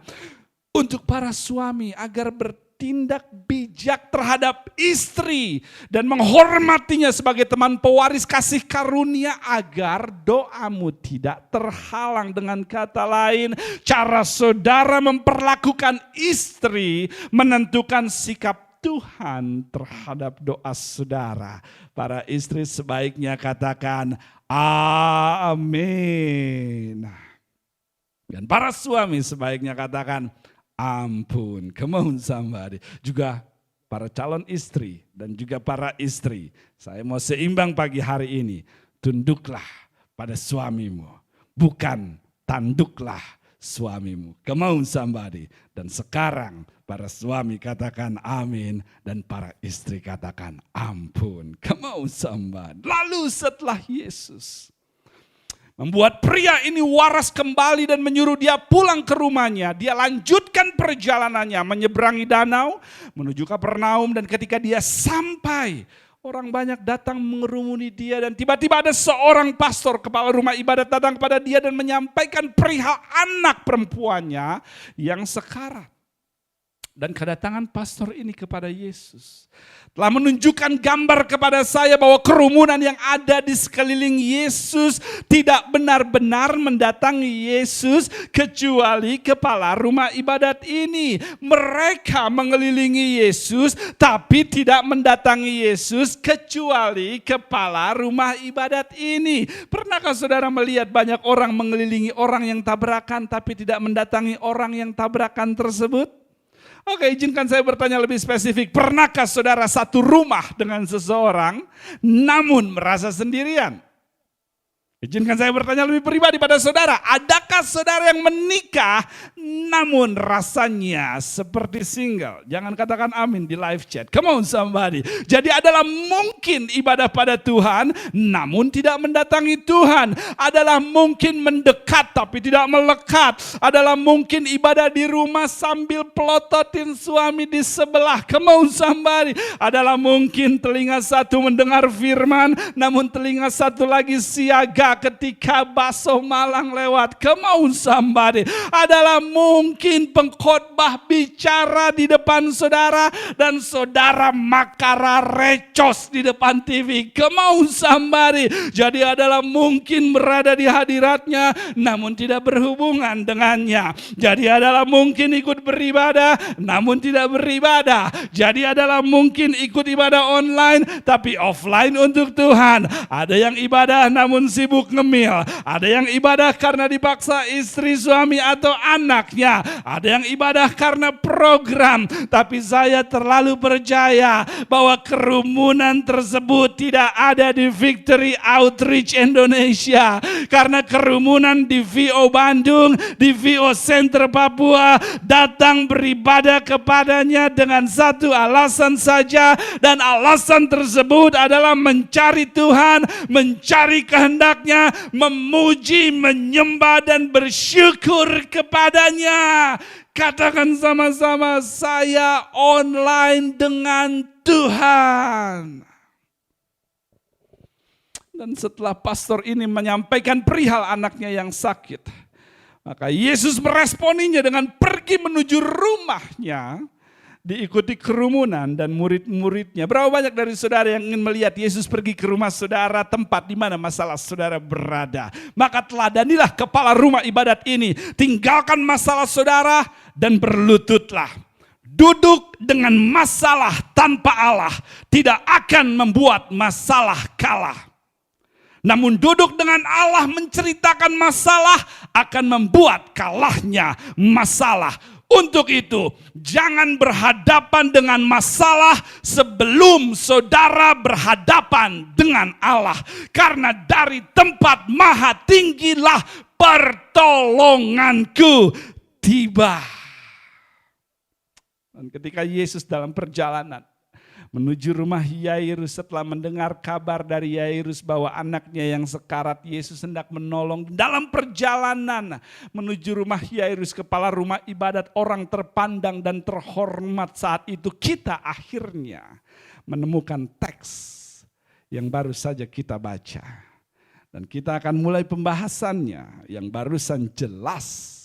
[SPEAKER 1] untuk para suami agar bertindak bijak terhadap istri dan menghormatinya sebagai teman pewaris kasih karunia agar doamu tidak terhalang. Dengan kata lain, cara saudara memperlakukan istri menentukan sikap Tuhan terhadap doa saudara. Para istri sebaiknya katakan amin. Dan para suami sebaiknya katakan ampun. Come on somebody. Juga para calon istri dan juga para istri. Saya mau seimbang pagi hari ini. Tunduklah pada suamimu. Bukan tanduklah suamimu. Come on somebody. Dan sekarang para suami katakan amin. Dan para istri katakan ampun. Come on somebody. Lalu setelah Yesus membuat pria ini waras kembali dan menyuruh dia pulang ke rumahnya. Dia lanjutkan perjalanannya menyeberangi danau menuju Kapernaum, dan ketika dia sampai, orang banyak datang mengerumuni dia, dan tiba-tiba ada seorang pastor kepala rumah ibadat datang kepada dia dan menyampaikan perihal anak perempuannya yang sekarat. Dan kedatangan pastor ini kepada Yesus telah menunjukkan gambar kepada saya bahwa kerumunan yang ada di sekeliling Yesus tidak benar-benar mendatangi Yesus kecuali kepala rumah ibadat ini. Mereka mengelilingi Yesus tapi tidak mendatangi Yesus kecuali kepala rumah ibadat ini. Pernahkah saudara melihat banyak orang mengelilingi orang yang tabrakan tapi tidak mendatangi orang yang tabrakan tersebut? Oke, izinkan saya bertanya lebih spesifik. Pernahkah saudara satu rumah dengan seseorang namun merasa sendirian? Izinkan saya bertanya lebih pribadi pada saudara. Adakah saudara yang menikah namun rasanya seperti single? Jangan katakan amin di live chat. Come on somebody. Jadi adalah mungkin ibadah pada Tuhan namun tidak mendatangi Tuhan. Adalah mungkin mendekat tapi tidak melekat. Adalah mungkin ibadah di rumah sambil pelototin suami di sebelah. Come on somebody. Adalah mungkin telinga satu mendengar firman namun telinga satu lagi siaga ketika bakso Malang lewat. Come on somebody. Adalah mungkin pengkhotbah bicara di depan saudara dan saudara makara recos di depan TV. Come on somebody. Jadi adalah mungkin berada di hadiratnya namun tidak berhubungan dengannya. Jadi adalah mungkin ikut beribadah namun tidak beribadah. Jadi adalah mungkin ikut ibadah online tapi offline untuk Tuhan. Ada yang ibadah namun sibuk sibuk ngemil, ada yang ibadah karena dipaksa istri, suami atau anaknya, ada yang ibadah karena program. Tapi saya terlalu percaya bahwa kerumunan tersebut tidak ada di Victory Outreach Indonesia, karena kerumunan di VO Bandung, di VO Center Papua datang beribadah kepadanya dengan satu alasan saja, dan alasan tersebut adalah mencari Tuhan, mencari kehendaknya, memuji, menyembah dan bersyukur kepadanya. Katakan sama-sama, saya online dengan Tuhan. Dan setelah pastor ini menyampaikan perihal anaknya yang sakit, maka Yesus meresponinya dengan pergi menuju rumahnya, diikuti kerumunan dan murid-muridnya. Berapa banyak dari saudara yang ingin melihat Yesus pergi ke rumah saudara, tempat di mana masalah saudara berada? Maka teladanilah kepala rumah ibadat ini. Tinggalkan masalah saudara dan berlututlah. Duduk dengan masalah tanpa Allah tidak akan membuat masalah kalah. Namun duduk dengan Allah menceritakan masalah akan membuat kalahnya masalah. Untuk itu, jangan berhadapan dengan masalah sebelum saudara berhadapan dengan Allah. Karena dari tempat maha tinggilah pertolonganku tiba. Dan ketika Yesus dalam perjalanan menuju rumah Yairus, setelah mendengar kabar dari Yairus bahwa anaknya yang sekarat, Yesus hendak menolong. Dalam perjalanan menuju rumah Yairus, kepala rumah ibadat, orang terpandang dan terhormat saat itu, kita akhirnya menemukan teks yang baru saja kita baca. Dan kita akan mulai pembahasannya yang barusan jelas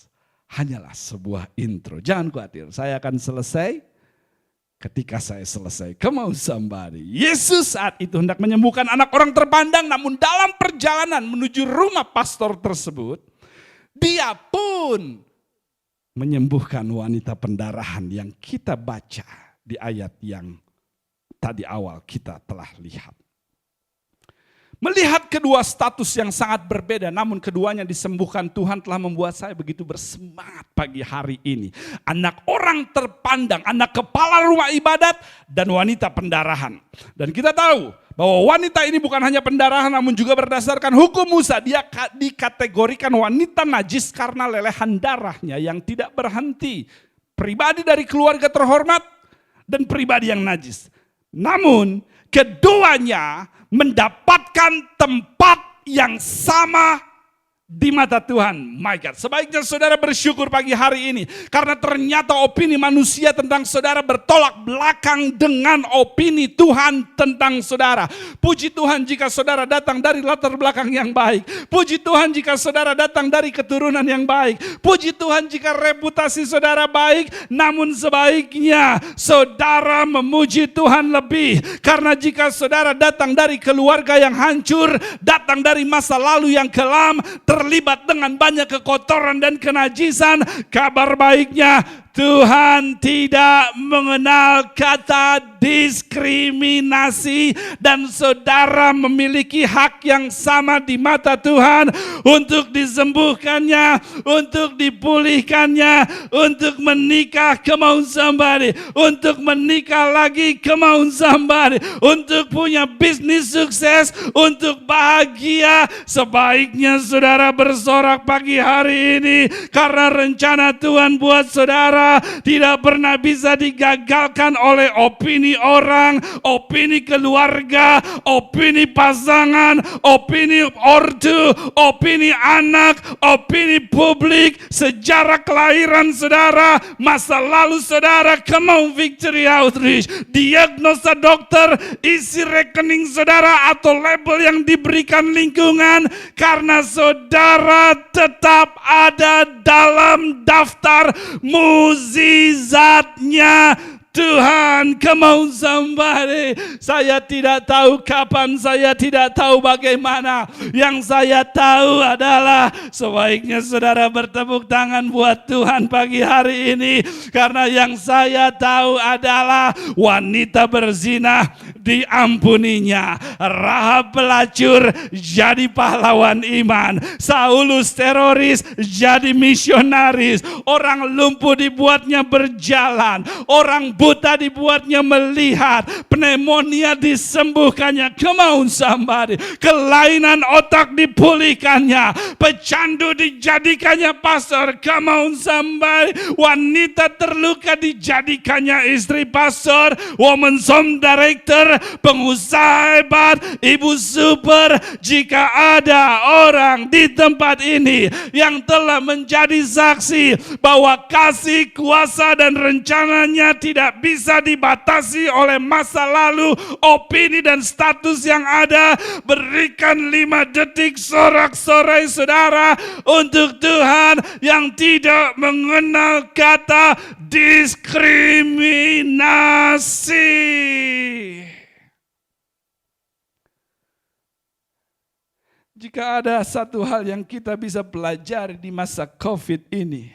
[SPEAKER 1] hanyalah sebuah intro. Jangan khawatir, saya akan selesai ketika saya selesai. Come on somebody. Yesus saat itu hendak menyembuhkan anak orang terpandang, namun dalam perjalanan menuju rumah pastor tersebut, dia pun menyembuhkan wanita pendarahan yang kita baca di ayat yang tadi awal kita telah lihat. Melihat kedua status yang sangat berbeda, namun keduanya disembuhkan, Tuhan telah membuat saya begitu bersemangat pagi hari ini. Anak orang terpandang, anak kepala rumah ibadat, dan wanita pendarahan. Dan kita tahu bahwa wanita ini bukan hanya pendarahan, namun juga berdasarkan hukum Musa, dia dikategorikan wanita najis karena lelehan darahnya yang tidak berhenti. Pribadi dari keluarga terhormat dan pribadi yang najis. Namun keduanya mendapatkan tempat yang sama di mata Tuhan. My God, sebaiknya saudara bersyukur pagi hari ini, karena ternyata opini manusia tentang saudara bertolak belakang dengan opini Tuhan tentang saudara. Puji Tuhan jika saudara datang dari latar belakang yang baik. Puji Tuhan jika saudara datang dari keturunan yang baik. Puji Tuhan jika reputasi saudara baik. Namun sebaiknya saudara memuji Tuhan lebih, karena jika saudara datang dari keluarga yang hancur, datang dari masa lalu yang kelam, terlibat dengan banyak kekotoran dan kenajisan, kabar baiknya Tuhan tidak mengenal kata diskriminasi, dan saudara memiliki hak yang sama di mata Tuhan untuk disembuhkannya, untuk dipulihkannya, untuk menikah, come on somebody, untuk menikah lagi, come on somebody, untuk punya bisnis sukses, untuk bahagia. Sebaiknya saudara bersorak pagi hari ini, karena rencana Tuhan buat saudara tidak pernah bisa digagalkan oleh opini orang, opini keluarga, opini pasangan, opini ortu, opini anak, opini publik, sejarah kelahiran saudara, masa lalu saudara. Come on Victory Outreach, diagnosa dokter, isi rekening saudara, atau label yang diberikan lingkungan, karena saudara tetap ada dalam daftar mukjizatnya Tuhan. Come on somebody. Saya tidak tahu kapan, saya tidak tahu bagaimana. Yang saya tahu adalah sebaiknya saudara bertepuk tangan buat Tuhan pagi hari ini, karena yang saya tahu adalah wanita berzina diampuninya. Rahab pelacur jadi pahlawan iman. Saulus teroris jadi misionaris. Orang lumpuh dibuatnya berjalan. Orang buta dibuatnya melihat. Pneumonia disembuhkannya. Come on somebody. Kelainan otak dipulihkannya. Pecandu dijadikannya pastor. Come on somebody. Wanita terluka dijadikannya istri pastor. Woman Som Director. Pengusaha hebat. Ibu super. Jika ada orang di tempat ini yang telah menjadi saksi bahwa kasih, kuasa dan rencananya tidak bisa dibatasi oleh masa lalu, opini dan status yang ada, berikan 5 detik sorak-sorai saudara untuk Tuhan yang tidak mengenal kata diskriminasi. Jika ada satu hal yang kita bisa pelajari di masa COVID ini,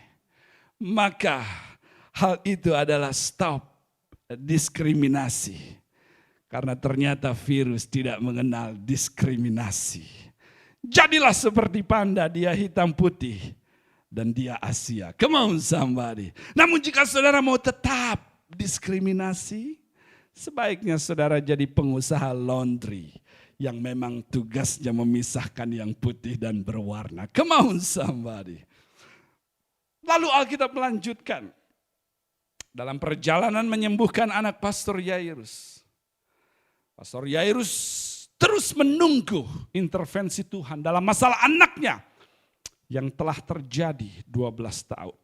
[SPEAKER 1] maka hal itu adalah stop diskriminasi. Karena ternyata virus tidak mengenal diskriminasi. Jadilah seperti panda, dia hitam putih dan dia Asia. Come on somebody. Namun jika saudara mau tetap diskriminasi, sebaiknya saudara jadi pengusaha laundry yang memang tugasnya memisahkan yang putih dan berwarna. Come on somebody. Lalu Alkitab melanjutkan. Dalam perjalanan menyembuhkan anak Pastor Yairus. Pastor Yairus terus menunggu intervensi Tuhan dalam masalah anaknya yang telah terjadi 12 tahun.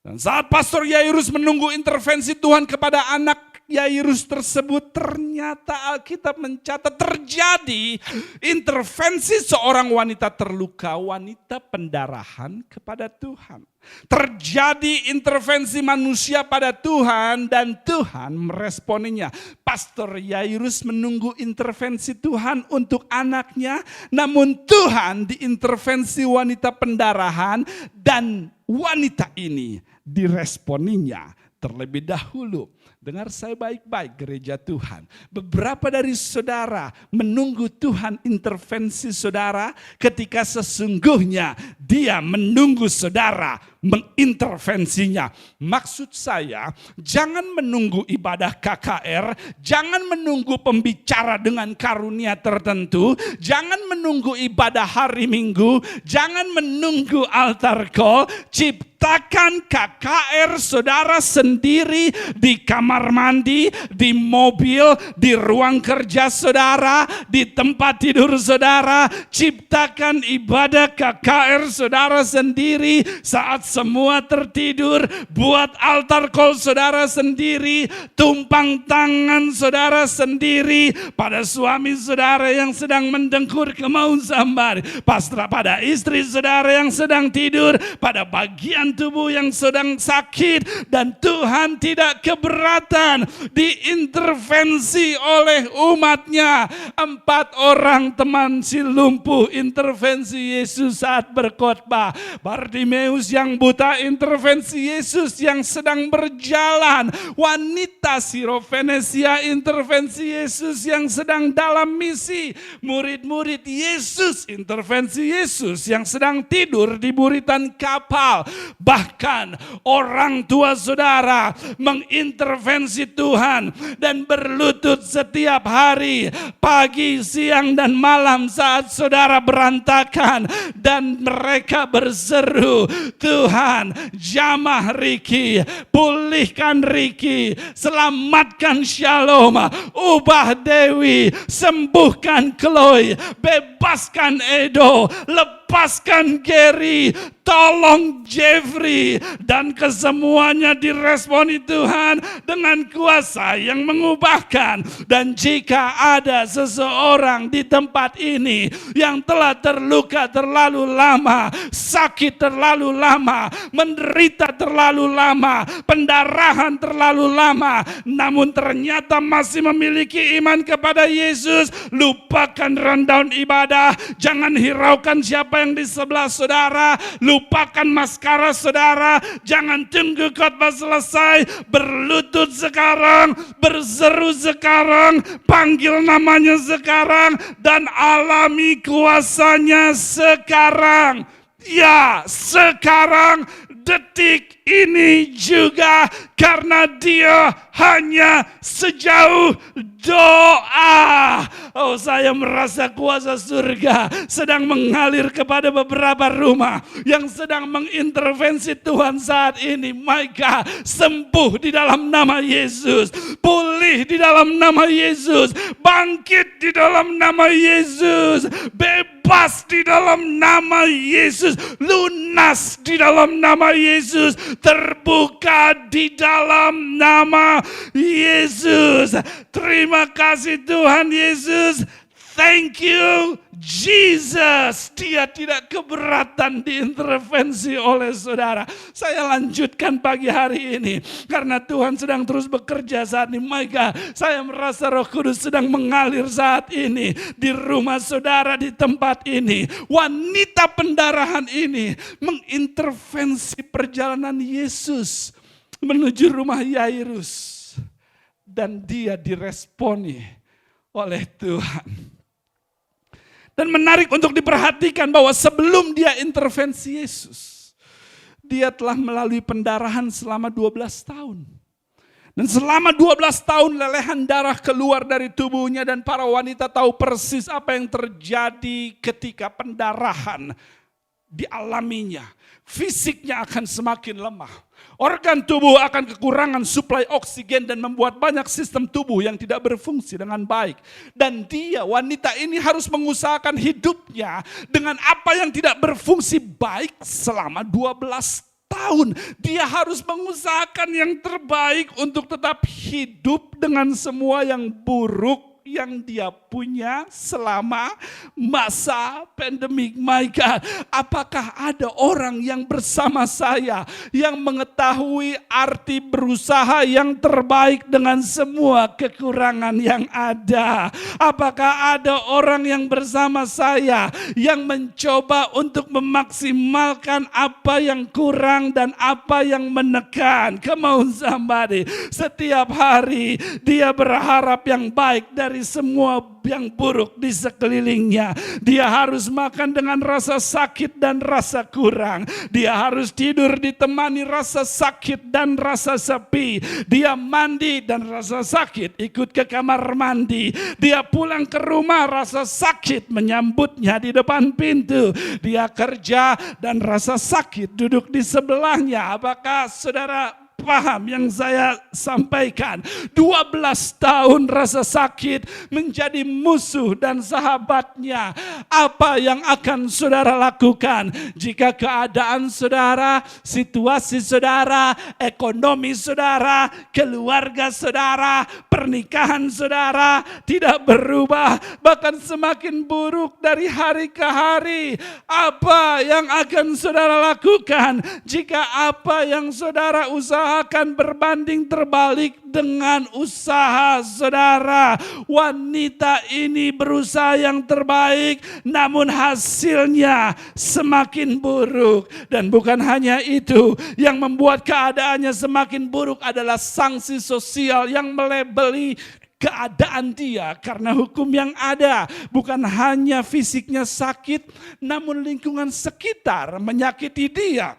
[SPEAKER 1] Dan saat Pastor Yairus menunggu intervensi Tuhan kepada anak Yairus tersebut, ternyata Alkitab mencatat terjadi intervensi seorang wanita terluka, wanita pendarahan kepada Tuhan. Terjadi intervensi manusia pada Tuhan dan Tuhan meresponinya. Pastor Yairus menunggu intervensi Tuhan untuk anaknya, namun Tuhan diintervensi wanita pendarahan dan wanita ini diresponinya terlebih dahulu. Dengar saya baik-baik gereja Tuhan. Beberapa dari saudara menunggu Tuhan intervensi saudara ketika sesungguhnya dia menunggu saudara mengintervensinya. Maksud saya, jangan menunggu ibadah KKR, jangan menunggu pembicara dengan karunia tertentu, jangan menunggu ibadah hari Minggu, jangan menunggu altar call, ciptakan KKR saudara sendiri di kamar mandi, di mobil, di ruang kerja saudara, di tempat tidur saudara. Ciptakan ibadah KKR saudara sendiri saat semua tertidur. Buat altar call saudara sendiri, tumpang tangan saudara sendiri pada suami saudara yang sedang mendengkur kemauan sambar, pasrah pada istri saudara yang sedang tidur, pada bagian tubuh yang sedang sakit, dan Tuhan tidak keberatan diintervensi oleh umatnya. 4 orang teman si lumpuh intervensi Yesus saat berkhotbah. Bartimeus yang buta intervensi Yesus yang sedang berjalan. Wanita Sirofenesia intervensi Yesus yang sedang dalam misi. Murid-murid Yesus intervensi Yesus yang sedang tidur di buritan kapal. Bahkan orang tua saudara mengintervensi Tuhan dan berlutut setiap hari, pagi, siang, dan malam saat saudara berantakan, dan mereka berseru, Tuhan jamah Riki, pulihkan Riki, selamatkan Shalom, ubah Dewi, sembuhkan Chloe, bebaskan Edo, lepaskan Gary, tolong Jeffrey, dan kesemuanya diresponi Tuhan dengan kuasa yang mengubahkan. Dan jika ada seseorang di tempat ini yang telah terluka terlalu lama, sakit terlalu lama, menderita terlalu lama, pendarahan terlalu lama, namun ternyata masih memiliki iman kepada Yesus, lupakan rundown ibadah, jangan hiraukan siapa siapa yang di sebelah saudara, lupakan maskara saudara, jangan tunggu khotbah selesai, berlutut sekarang, berseru sekarang, panggil namanya sekarang, dan alami kuasanya sekarang. Ya, sekarang, detik ini juga, karena dia hanya sejauh doa. Oh, saya merasa kuasa surga sedang mengalir kepada beberapa rumah yang sedang mengintervensi Tuhan saat ini. My God, sembuh di dalam nama Yesus, pulih di dalam nama Yesus, bangkit di dalam nama Yesus, bebas di dalam nama Yesus, lunas di dalam nama Yesus, terbuka di dalam nama Yesus. Terima kasih Tuhan Yesus. Thank you Jesus. Dia tidak keberatan diintervensi oleh saudara. Saya lanjutkan pagi hari ini karena Tuhan sedang terus bekerja saat ini. My God, saya merasa Roh Kudus sedang mengalir saat ini di rumah saudara, di tempat ini. Wanita pendarahan ini mengintervensi perjalanan Yesus menuju rumah Yairus, dan dia diresponi oleh Tuhan. Dan menarik untuk diperhatikan bahwa sebelum dia intervensi Yesus, dia telah melalui pendarahan selama 12 tahun. Dan selama 12 tahun lelehan darah keluar dari tubuhnya, dan para wanita tahu persis apa yang terjadi ketika pendarahan dialaminya. Fisiknya akan semakin lemah. Organ tubuh akan kekurangan suplai oksigen dan membuat banyak sistem tubuh yang tidak berfungsi dengan baik. Dan dia, wanita ini harus mengusahakan hidupnya dengan apa yang tidak berfungsi baik selama 12 tahun. Dia harus mengusahakan yang terbaik untuk tetap hidup dengan semua yang buruk yang dia punya selama masa pandemik. My God, apakah ada orang yang bersama saya yang mengetahui arti berusaha yang terbaik dengan semua kekurangan yang ada? Apakah ada orang yang bersama saya yang mencoba untuk memaksimalkan apa yang kurang dan apa yang menekan? Come on somebody. Setiap hari dia berharap yang baik dari semua yang buruk di sekelilingnya. Dia harus makan dengan rasa sakit dan rasa kurang. Dia harus tidur ditemani rasa sakit dan rasa sepi. Dia mandi dan rasa sakit ikut ke kamar mandi. Dia pulang ke rumah rasa sakit menyambutnya di depan pintu. Dia kerja dan rasa sakit duduk di sebelahnya. Apakah saudara paham yang saya sampaikan? 12 tahun rasa sakit menjadi musuh dan sahabatnya. Apa yang akan saudara lakukan jika keadaan saudara, situasi saudara, ekonomi saudara, keluarga saudara, pernikahan saudara tidak berubah, bahkan semakin buruk dari hari ke hari? Apa yang akan saudara lakukan jika apa yang saudara usahakan berbanding terbalik dengan usaha saudara? Wanita ini berusaha yang terbaik, namun hasilnya semakin buruk. Dan bukan hanya itu, yang membuat keadaannya semakin buruk adalah sanksi sosial yang melebeli keadaan dia karena hukum yang ada. Bukan hanya fisiknya sakit, namun lingkungan sekitar menyakiti dia.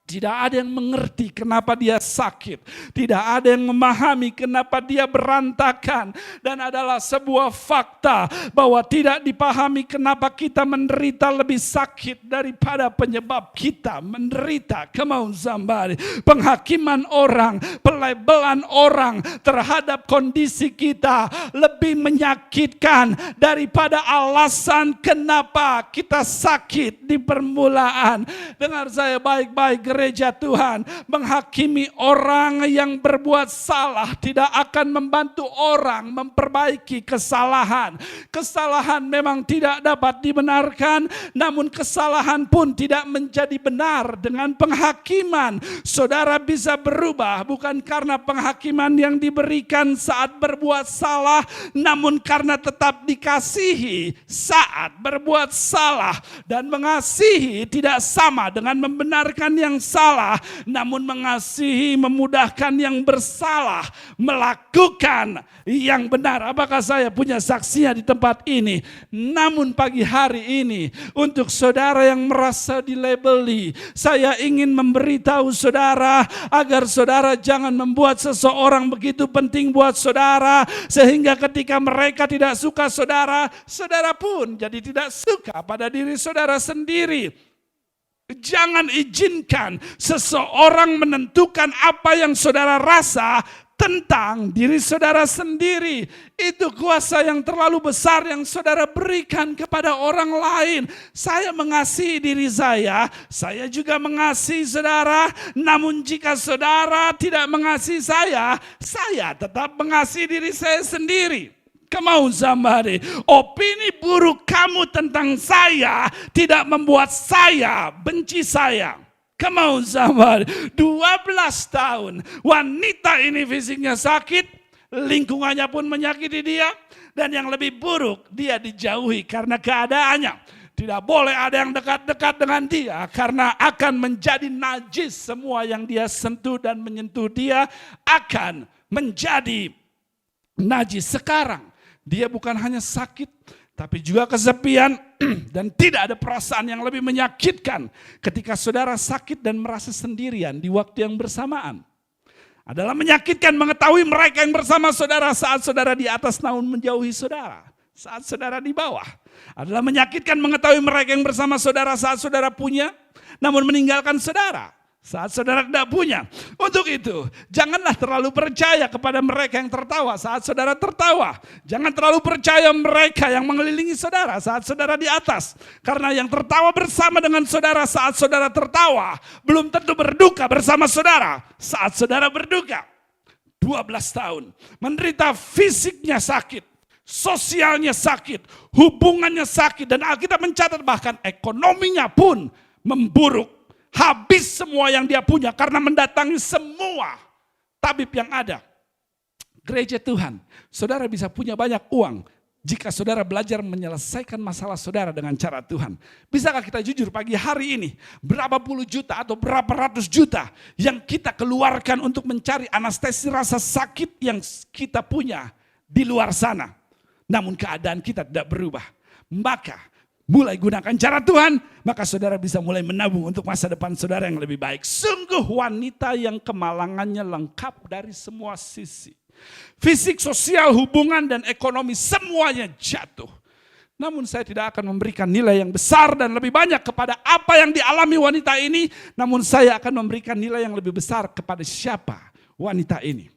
[SPEAKER 1] Tidak ada yang mengerti kenapa dia sakit. Tidak ada yang memahami kenapa dia berantakan. Dan adalah sebuah fakta bahwa tidak dipahami kenapa kita menderita lebih sakit daripada penyebab kita menderita. Come on somebody. Penghakiman orang, pelabelan orang terhadap kondisi kita lebih menyakitkan daripada alasan kenapa kita sakit di permulaan. Dengar saya baik-baik, gereja Tuhan, menghakimi orang yang berbuat salah tidak akan membantu orang memperbaiki kesalahan. Kesalahan memang tidak dapat dibenarkan, namun kesalahan pun tidak menjadi benar dengan penghakiman. Saudara bisa berubah bukan karena penghakiman yang diberikan saat berbuat salah, namun karena tetap dikasihi saat berbuat salah. Dan mengasihi tidak sama dengan membenarkan yang salah, namun mengasihi memudahkan yang bersalah melakukan yang benar. Apakah saya punya saksinya di tempat ini? Namun pagi hari ini untuk saudara yang merasa dilabeli, saya ingin memberitahu saudara agar saudara jangan membuat seseorang begitu penting buat saudara sehingga ketika mereka tidak suka saudara, saudara pun jadi tidak suka pada diri saudara sendiri. Jangan izinkan seseorang menentukan apa yang saudara rasa tentang diri saudara sendiri. Itu kuasa yang terlalu besar yang saudara berikan kepada orang lain. Saya mengasihi diri saya juga mengasihi saudara. Namun jika saudara tidak mengasihi saya tetap mengasihi diri saya sendiri. Come on somebody. Opini buruk kamu tentang saya tidak membuat saya benci saya. Come on somebody. 12 tahun wanita ini fisiknya sakit, lingkungannya pun menyakiti dia, dan yang lebih buruk dia dijauhi karena keadaannya. Tidak boleh ada yang dekat-dekat dengan dia karena akan menjadi najis. Semua yang dia sentuh dan menyentuh dia akan menjadi najis. Sekarang dia bukan hanya sakit, tapi juga kesepian dan tidak ada perasaan yang lebih menyakitkan ketika saudara sakit dan merasa sendirian di waktu yang bersamaan. Adalah menyakitkan mengetahui mereka yang bersama saudara saat saudara di atas namun menjauhi saudara. Saat saudara di bawah. Adalah menyakitkan mengetahui mereka yang bersama saudara saat saudara punya namun meninggalkan saudara saat saudara tidak punya. Untuk itu, janganlah terlalu percaya kepada mereka yang tertawa saat saudara tertawa. Jangan terlalu percaya mereka yang mengelilingi saudara saat saudara di atas. Karena yang tertawa bersama dengan saudara saat saudara tertawa, belum tentu berduka bersama saudara saat saudara berduka. 12 tahun, menderita fisiknya sakit, sosialnya sakit, hubungannya sakit, dan Alkitab mencatat bahkan ekonominya pun memburuk. Habis semua yang dia punya karena mendatangi semua tabib yang ada. Gereja Tuhan, saudara bisa punya banyak uang jika saudara belajar menyelesaikan masalah saudara dengan cara Tuhan. Bisakah kita jujur pagi hari ini berapa puluh juta atau berapa ratus juta yang kita keluarkan untuk mencari anestesi rasa sakit yang kita punya di luar sana. Namun keadaan kita tidak berubah. Maka mulai gunakan cara Tuhan, maka saudara bisa mulai menabung untuk masa depan saudara yang lebih baik. Sungguh wanita yang kemalangannya lengkap dari semua sisi. Fisik, sosial, hubungan, dan ekonomi semuanya jatuh. Namun saya tidak akan memberikan nilai yang besar dan lebih banyak kepada apa yang dialami wanita ini. Namun saya akan memberikan nilai yang lebih besar kepada siapa wanita ini.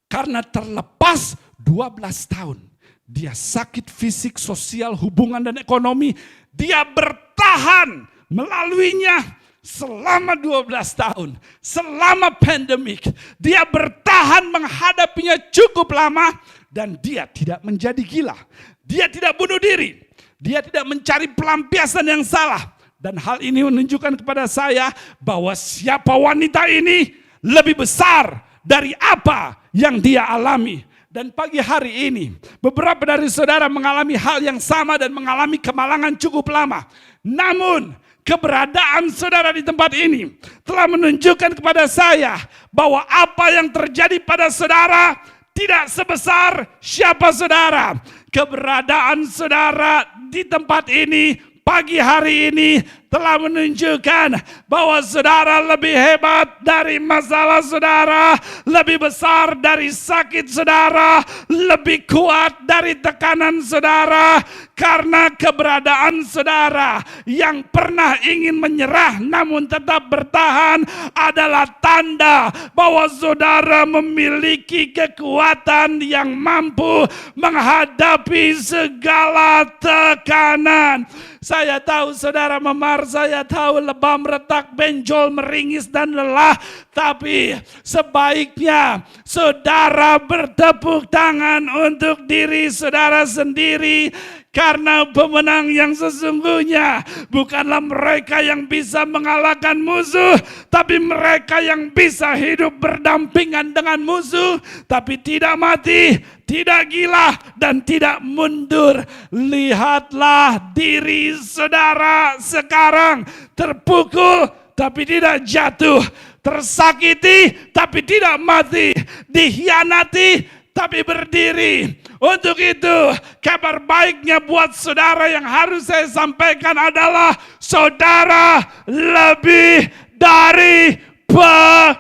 [SPEAKER 1] Karena terlepas 12 tahun. Dia sakit fisik, sosial, hubungan, dan ekonomi. Dia bertahan melaluinya selama 12 tahun. Selama pandemik. Dia bertahan menghadapinya cukup lama. Dan dia tidak menjadi gila. Dia tidak bunuh diri. Dia tidak mencari pelampiasan yang salah. Dan hal ini menunjukkan kepada saya bahwa siapa wanita ini lebih besar dari apa yang dia alami. Dan pagi hari ini, beberapa dari saudara mengalami hal yang sama dan mengalami kemalangan cukup lama. Namun, keberadaan saudara di tempat ini telah menunjukkan kepada saya bahwa apa yang terjadi pada saudara tidak sebesar siapa saudara. Keberadaan saudara di tempat ini pagi hari ini telah menunjukkan bahwa saudara lebih hebat dari masalah saudara, lebih besar dari sakit saudara, lebih kuat dari tekanan saudara, karena keberadaan saudara yang pernah ingin menyerah namun tetap bertahan adalah tanda bahwa saudara memiliki kekuatan yang mampu menghadapi segala tekanan. Saya tahu saudara memarah benar saya tahu lebam, retak, benjol, meringis dan lelah. Tapi sebaiknya saudara bertepuk tangan untuk diri saudara sendiri. Karena pemenang yang sesungguhnya bukanlah mereka yang bisa mengalahkan musuh, tapi mereka yang bisa hidup berdampingan dengan musuh, tapi tidak mati, tidak gila, dan tidak mundur. Lihatlah diri saudara sekarang terpukul, tapi tidak jatuh, tersakiti, tapi tidak mati, dikhianati, tapi berdiri. Untuk itu, kabar baiknya buat saudara yang harus saya sampaikan adalah saudara lebih dari pemenang.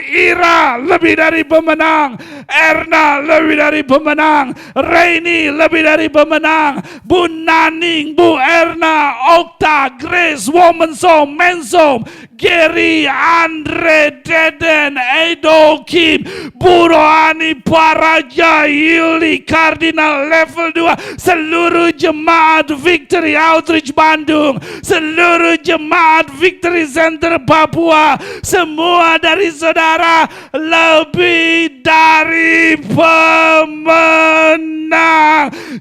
[SPEAKER 1] Ira lebih dari pemenang. Erna lebih dari pemenang. Raini lebih dari pemenang. Bu Naning, Bu Erna, Okta, Grace, Womansom, Mensom, Gary, Andre, Deden, Edo, Kim, Bu Rohani, Paraja, Yuli, Kardinal, Level 2, seluruh jemaat Victory Outreach Bandung, seluruh jemaat Victory Center Papua, semua dari saudara lebih dari pemenang.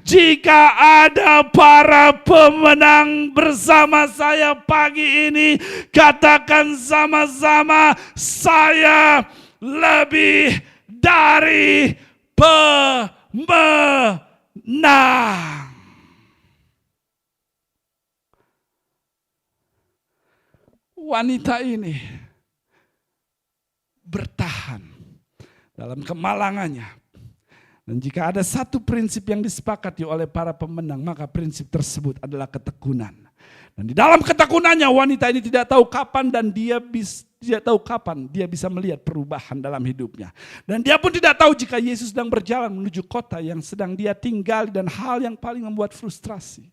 [SPEAKER 1] Jika ada para pemenang bersama saya pagi ini, katakan sama-sama, saya lebih dari pemenang. Wanita ini bertahan dalam kemalangannya. Dan jika ada satu prinsip yang disepakati oleh para pemenang, maka prinsip tersebut adalah ketekunan. Dan di dalam ketekunannya wanita ini tidak tahu kapan dan dia bisa melihat perubahan dalam hidupnya. Dan dia pun tidak tahu jika Yesus sedang berjalan menuju kota yang sedang dia tinggali. Dan hal yang paling membuat frustrasi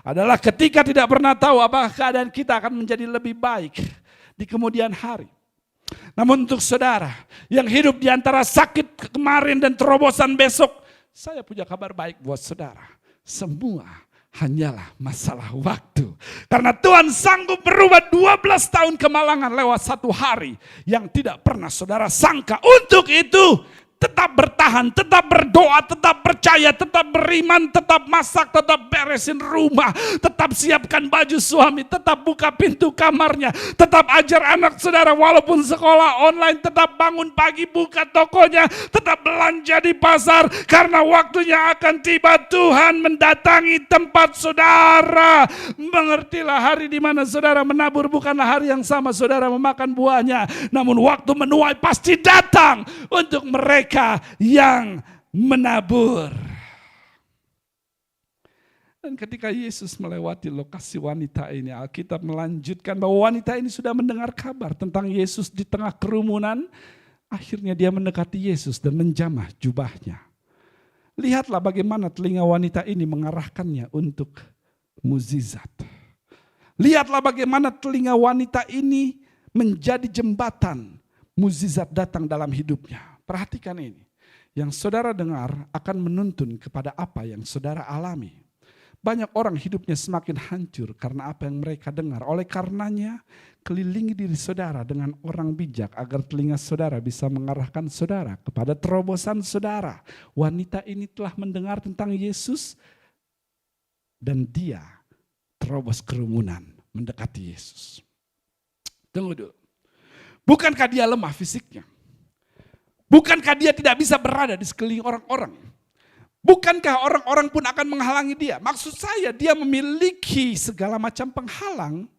[SPEAKER 1] adalah ketika tidak pernah tahu apakah keadaan kita akan menjadi lebih baik di kemudian hari. Namun untuk saudara yang hidup di antara sakit kemarin dan terobosan besok, saya punya kabar baik buat saudara. Semua hanyalah masalah waktu. Karena Tuhan sanggup merubah 12 tahun kemalangan lewat satu hari yang tidak pernah saudara sangka. Untuk itu tetap bertahan, tetap berdoa, tetap percaya, tetap beriman, tetap masak, tetap beresin rumah, tetap siapkan baju suami, tetap buka pintu kamarnya, tetap ajar anak saudara walaupun sekolah online, tetap bangun pagi buka tokonya, tetap belanja di pasar karena waktunya akan tiba. Tuhan mendatangi tempat saudara. Mengertilah hari di mana saudara menabur bukanlah hari yang sama saudara memakan buahnya, namun waktu menuai pasti datang untuk mereka yang menabur. Dan ketika Yesus melewati lokasi wanita ini, Alkitab melanjutkan bahwa wanita ini sudah mendengar kabar tentang Yesus di tengah kerumunan. Akhirnya dia mendekati Yesus dan menjamah jubahnya. Lihatlah bagaimana telinga wanita ini mengarahkannya untuk mukjizat. Lihatlah bagaimana telinga wanita ini menjadi jembatan mukjizat datang dalam hidupnya. Perhatikan ini, yang saudara dengar akan menuntun kepada apa yang saudara alami. Banyak orang hidupnya semakin hancur karena apa yang mereka dengar. Oleh karenanya, kelilingi diri saudara dengan orang bijak agar telinga saudara bisa mengarahkan saudara kepada terobosan saudara. Wanita ini telah mendengar tentang Yesus dan dia terobos kerumunan mendekati Yesus. Tunggu dulu. Bukankah dia lemah fisiknya? Bukankah dia tidak bisa berada di sekeliling orang-orang? Bukankah orang-orang pun akan menghalangi dia? Maksud saya dia memiliki segala macam penghalang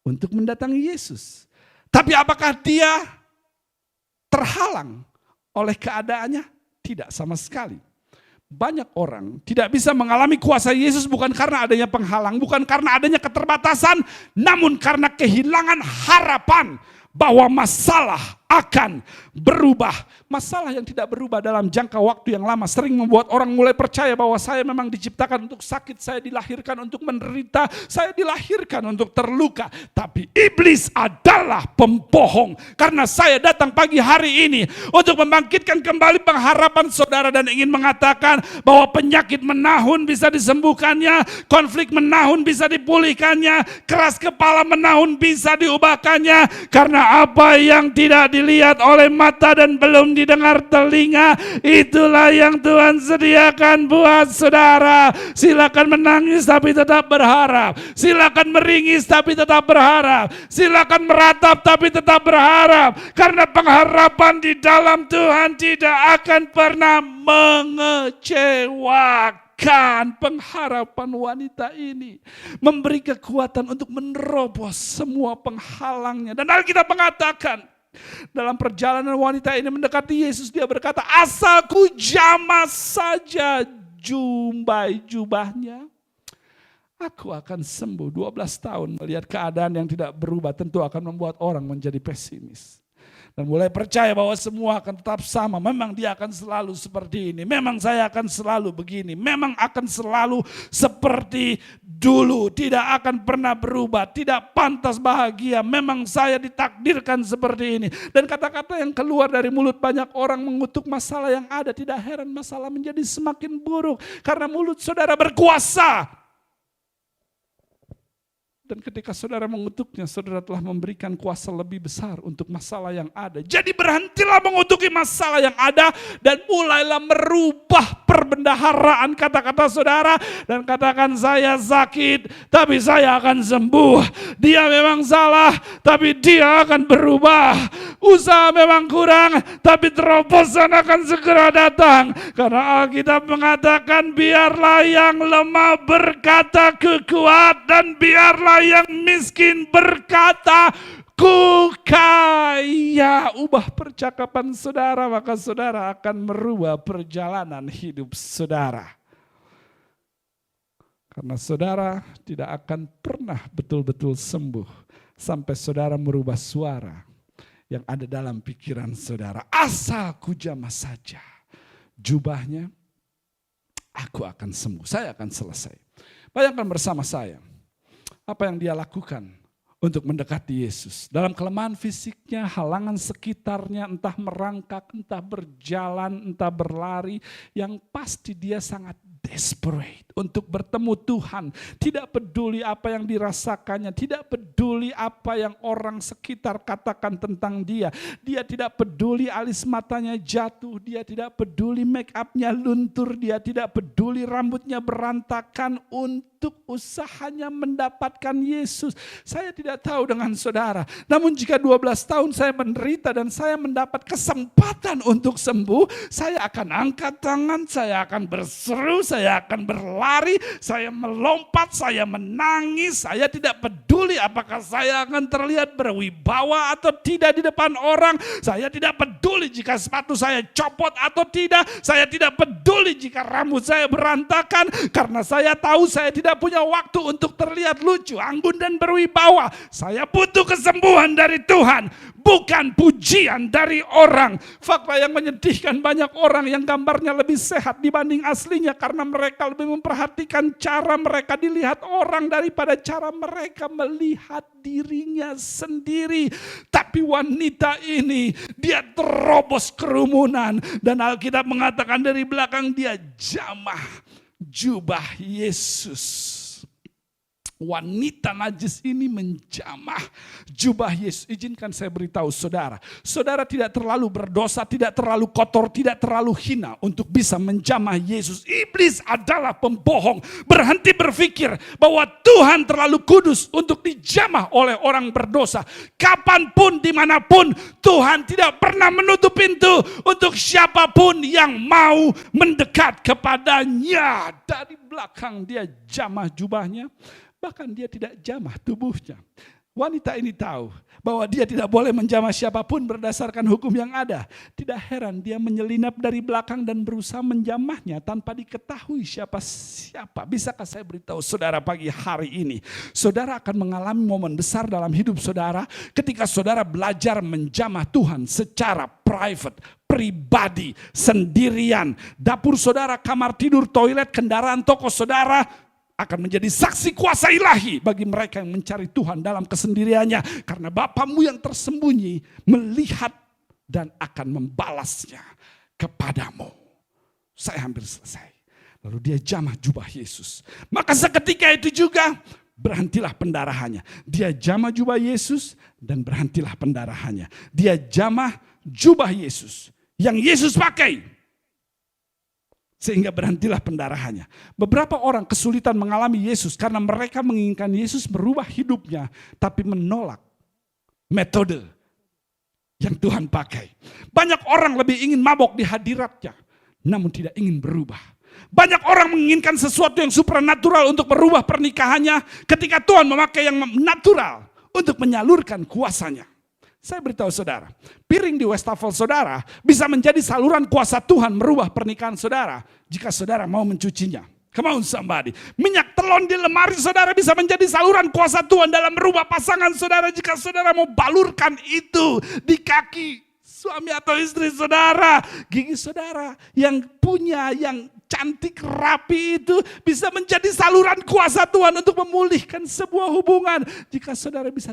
[SPEAKER 1] untuk mendatangi Yesus. Tapi apakah dia terhalang oleh keadaannya? Tidak sama sekali. Banyak orang tidak bisa mengalami kuasa Yesus bukan karena adanya penghalang, bukan karena adanya keterbatasan, namun karena kehilangan harapan bahwa masalah akan berubah. Masalah yang tidak berubah dalam jangka waktu yang lama sering membuat orang mulai percaya bahwa saya memang diciptakan untuk sakit, saya dilahirkan untuk menderita, saya dilahirkan untuk terluka. Tapi iblis adalah pembohong, karena saya datang pagi hari ini untuk membangkitkan kembali pengharapan saudara dan ingin mengatakan bahwa penyakit menahun bisa disembuhkannya, konflik menahun bisa dipulihkannya, keras kepala menahun bisa diubahkannya, karena apa yang tidak dilihat oleh mata dan belum didengar telinga, itulah yang Tuhan sediakan buat saudara. Silakan menangis tapi tetap berharap, silakan meringis tapi tetap berharap, silakan meratap tapi tetap berharap, karena pengharapan di dalam Tuhan tidak akan pernah mengecewakan. Pengharapan wanita ini memberi kekuatan untuk menerobos semua penghalangnya. Dan Alkitab mengatakan, dalam perjalanan wanita ini mendekati Yesus, dia berkata, asalku jamah saja jumbai jubahnya, aku akan sembuh. 12 tahun melihat keadaan yang tidak berubah tentu akan membuat orang menjadi pesimis. Dan mulai percaya bahwa semua akan tetap sama. Memang dia akan selalu seperti ini. Memang saya akan selalu begini. Memang akan selalu seperti dulu. Tidak akan pernah berubah. Tidak pantas bahagia. Memang saya ditakdirkan seperti ini. Dan kata-kata yang keluar dari mulut banyak orang mengutuk masalah yang ada. Tidak heran masalah menjadi semakin buruk. Karena mulut saudara berkuasa. Dan ketika saudara mengutuknya, saudara telah memberikan kuasa lebih besar untuk masalah yang ada. Jadi berhentilah mengutuki masalah yang ada dan mulailah merubah perbendaharaan kata-kata saudara. Dan katakan, saya sakit tapi saya akan sembuh. Dia memang salah tapi dia akan berubah. Usaha memang kurang tapi terobosan akan segera datang. Karena Alkitab mengatakan, biarlah yang lemah berkata kuat, dan biarlah yang miskin berkata, ku kaya. Ubah percakapan saudara, maka saudara akan merubah perjalanan hidup saudara. Karena saudara tidak akan pernah betul-betul sembuh sampai saudara merubah suara yang ada dalam pikiran saudara. Asal ku jamah saja jubahnya, aku akan sembuh, saya akan selesai. Bayangkan bersama saya apa yang dia lakukan untuk mendekati Yesus. Dalam kelemahan fisiknya, halangan sekitarnya, entah merangkak, entah berjalan, entah berlari, yang pasti dia sangat desperate untuk bertemu Tuhan. Tidak peduli apa yang dirasakannya, tidak peduli apa yang orang sekitar katakan tentang dia. Dia tidak peduli alis matanya jatuh, dia tidak peduli make upnya luntur, dia tidak peduli rambutnya berantakan untuk usahanya mendapatkan Yesus. Saya tidak tahu dengan saudara, namun jika 12 tahun saya menderita dan saya mendapat kesempatan untuk sembuh, saya akan angkat tangan, saya akan berseru, saya akan berlari, saya melompat, saya menangis. Saya tidak peduli apakah saya akan terlihat berwibawa atau tidak di depan orang. Saya tidak peduli jika sepatu saya copot atau tidak. Saya tidak peduli jika rambut saya berantakan, karena saya tahu saya tidak punya waktu untuk terlihat lucu, anggun dan berwibawa. Saya butuh kesembuhan dari Tuhan, bukan pujian dari orang. Fakta yang menyedihkan, banyak orang yang gambarnya lebih sehat dibanding aslinya karena mereka lebih memperhatikan cara mereka dilihat orang daripada cara mereka melihat dirinya sendiri. Tapi wanita ini, dia terobos kerumunan, dan Alkitab mengatakan dari belakang dia jamah jubah Yesus. Wanita najis ini menjamah jubah Yesus. Izinkan saya beritahu saudara, saudara tidak terlalu berdosa, tidak terlalu kotor, tidak terlalu hina untuk bisa menjamah Yesus. Iblis adalah pembohong. Berhenti berpikir bahwa Tuhan terlalu kudus untuk dijamah oleh orang berdosa. Kapanpun, dimanapun, Tuhan tidak pernah menutup pintu untuk siapapun yang mau mendekat kepadanya. Dari belakang dia jamah jubahnya. Bahkan dia tidak jamah tubuhnya. Wanita ini tahu bahwa dia tidak boleh menjamah siapapun berdasarkan hukum yang ada. Tidak heran dia menyelinap dari belakang dan berusaha menjamahnya tanpa diketahui siapa. Bisakah saya beritahu saudara pagi hari ini, saudara akan mengalami momen besar dalam hidup saudara ketika saudara belajar menjamah Tuhan secara private, pribadi, sendirian. Dapur saudara, kamar tidur, toilet, kendaraan, toko saudara akan menjadi saksi kuasa ilahi bagi mereka yang mencari Tuhan dalam kesendiriannya. Karena Bapamu yang tersembunyi melihat dan akan membalasnya kepadamu. Saya hampir selesai. Lalu dia jamah jubah Yesus. Maka seketika itu juga berhentilah pendarahannya. Dia jamah jubah Yesus dan berhentilah pendarahannya. Dia jamah jubah Yesus yang Yesus pakai, sehingga berhentilah pendarahannya. Beberapa orang kesulitan mengalami Yesus karena mereka menginginkan Yesus merubah hidupnya, tapi menolak metode yang Tuhan pakai. Banyak orang lebih ingin mabok di hadiratnya, namun tidak ingin berubah. Banyak orang menginginkan sesuatu yang supranatural untuk merubah pernikahannya, ketika Tuhan memakai yang natural untuk menyalurkan kuasanya. Saya beritahu saudara, piring di wastafel saudara bisa menjadi saluran kuasa Tuhan merubah pernikahan saudara jika saudara mau mencucinya. Come on somebody. Minyak telon di lemari saudara bisa menjadi saluran kuasa Tuhan dalam merubah pasangan saudara jika saudara mau balurkan itu di kaki suami atau istri saudara. Gigi saudara yang punya, yang cantik rapi itu bisa menjadi saluran kuasa Tuhan untuk memulihkan sebuah hubungan. Jika saudara bisa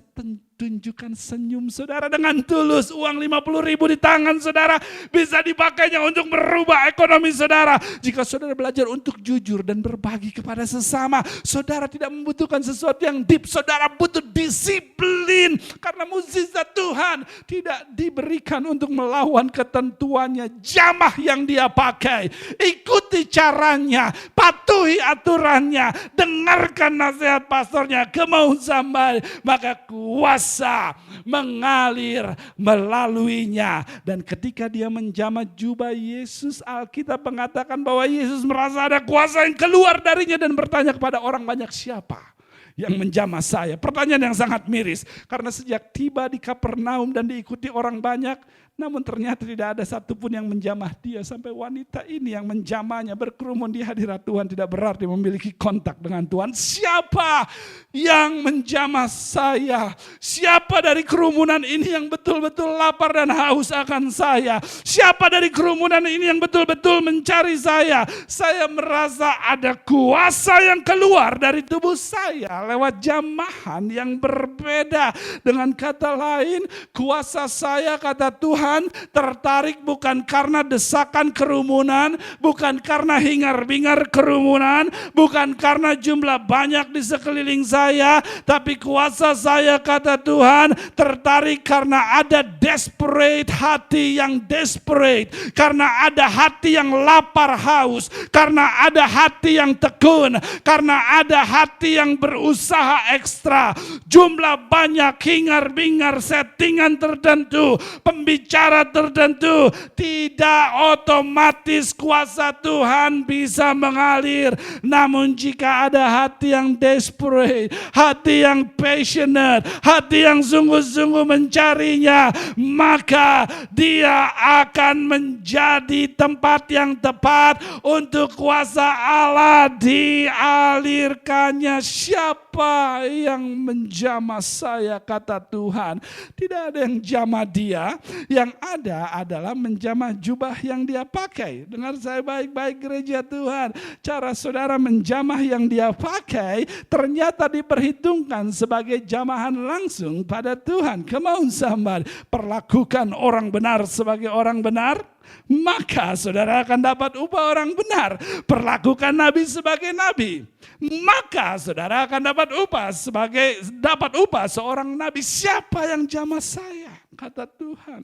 [SPEAKER 1] tunjukkan senyum saudara dengan tulus, uang 50.000 di tangan saudara bisa dipakainya untuk merubah ekonomi saudara. Jika saudara belajar untuk jujur dan berbagi kepada sesama, saudara tidak membutuhkan sesuatu yang deep, saudara butuh disiplin. Karena mukjizat Tuhan tidak diberikan untuk melawan ketentuannya. Jamah yang dia pakai, ikuti caranya, patuhi aturannya, dengarkan nasihat pastornya, kemauan sampai, maka kuasa mengalir melaluinya. Dan ketika dia menjamah jubah Yesus, Alkitab mengatakan bahwa Yesus merasa ada kuasa yang keluar darinya dan bertanya kepada orang banyak, siapa yang menjamah saya? Pertanyaan yang sangat miris, karena sejak tiba di Kapernaum dan diikuti orang banyak, namun ternyata tidak ada satupun yang menjamah dia. Sampai wanita ini yang menjamahnya berkerumun di hadirat Tuhan tidak berarti memiliki kontak dengan Tuhan. Siapa yang menjamah saya? Siapa dari kerumunan ini yang betul-betul lapar dan haus akan saya? Siapa dari kerumunan ini yang betul-betul mencari saya? Saya merasa ada kuasa yang keluar dari tubuh saya lewat jamahan yang berbeda. Dengan kata lain, kuasa saya, kata Tuhan, tertarik bukan karena desakan kerumunan, bukan karena hingar-bingar kerumunan, bukan karena jumlah banyak di sekeliling saya, tapi kuasa saya, kata Tuhan, tertarik karena ada desperate, hati yang desperate, karena ada hati yang lapar haus, karena ada hati yang tekun, karena ada hati yang berusaha ekstra, jumlah banyak, hingar-bingar, settingan tertentu, pembicaraan tertentu, tidak otomatis kuasa Tuhan bisa mengalir. Namun jika ada hati yang desperate, hati yang passionate, hati yang sungguh-sungguh mencarinya, maka dia akan menjadi tempat yang tepat untuk kuasa Allah dialirkannya. Siapa yang menjamah saya, kata Tuhan? Tidak ada yang jamah dia, yang ada adalah menjamah jubah yang dia pakai. Dengar saya baik-baik gereja Tuhan. Cara saudara menjamah yang dia pakai ternyata diperhitungkan sebagai jamahan langsung pada Tuhan. Kemauan sambar, perlakukan orang benar sebagai orang benar, maka saudara akan dapat upah orang benar. Perlakukan nabi sebagai nabi, maka saudara akan dapat upah seorang nabi. Siapa yang jamah saya, kata Tuhan?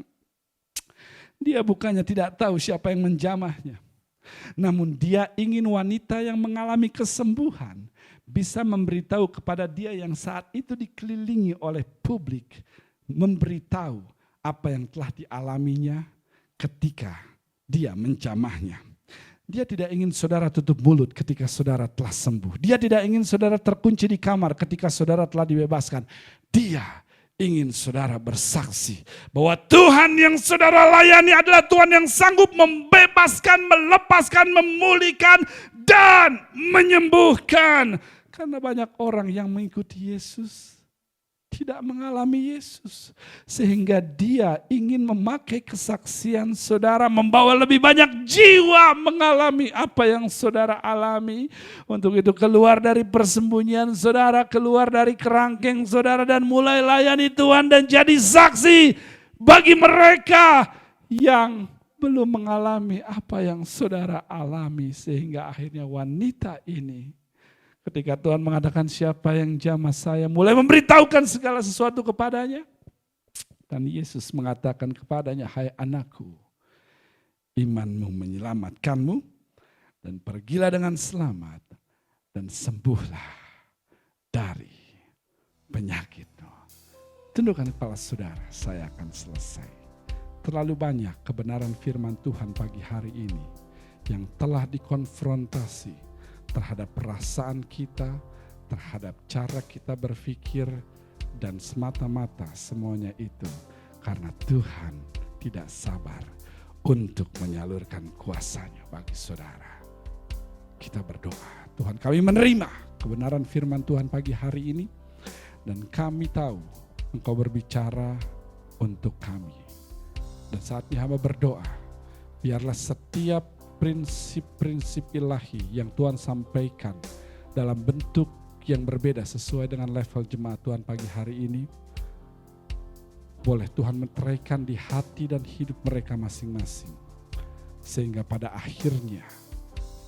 [SPEAKER 1] Dia bukannya tidak tahu siapa yang menjamahnya, namun dia ingin wanita yang mengalami kesembuhan bisa memberitahu kepada dia yang saat itu dikelilingi oleh publik, memberitahu apa yang telah dialaminya ketika dia menjamahnya. Dia tidak ingin saudara tutup mulut ketika saudara telah sembuh. Dia tidak ingin saudara terkunci di kamar ketika saudara telah dibebaskan. Dia ingin saudara bersaksi bahwa Tuhan yang saudara layani adalah Tuhan yang sanggup membebaskan, melepaskan, memulihkan, dan menyembuhkan. Karena banyak orang yang mengikuti Yesus tidak mengalami Yesus. Sehingga dia ingin memakai kesaksian saudara, membawa lebih banyak jiwa mengalami apa yang saudara alami. Untuk itu keluar dari persembunyian saudara, keluar dari kerangkeng saudara, dan mulai layani Tuhan dan jadi saksi bagi mereka yang belum mengalami apa yang saudara alami. Sehingga akhirnya wanita ini, ketika Tuhan mengatakan siapa yang jamah saya, mulai memberitahukan segala sesuatu kepadanya. Dan Yesus mengatakan kepadanya, hai anakku, imanmu menyelamatkanmu, dan pergilah dengan selamat, dan sembuhlah dari penyakitmu. Tundukkan kepala saudara, saya akan selesai. Terlalu banyak kebenaran firman Tuhan pagi hari ini yang telah dikonfrontasi terhadap perasaan kita, terhadap cara kita berpikir, dan semata-mata semuanya itu karena Tuhan tidak sabar untuk menyalurkan kuasa-Nya bagi saudara. Kita berdoa, Tuhan, kami menerima kebenaran firman Tuhan pagi hari ini, dan kami tahu Engkau berbicara untuk kami. Dan saat ini hamba berdoa, biarlah setiap prinsip-prinsip ilahi yang Tuhan sampaikan dalam bentuk yang berbeda sesuai dengan level jemaat Tuhan pagi hari ini, boleh Tuhan meteraikan di hati dan hidup mereka masing-masing. Sehingga pada akhirnya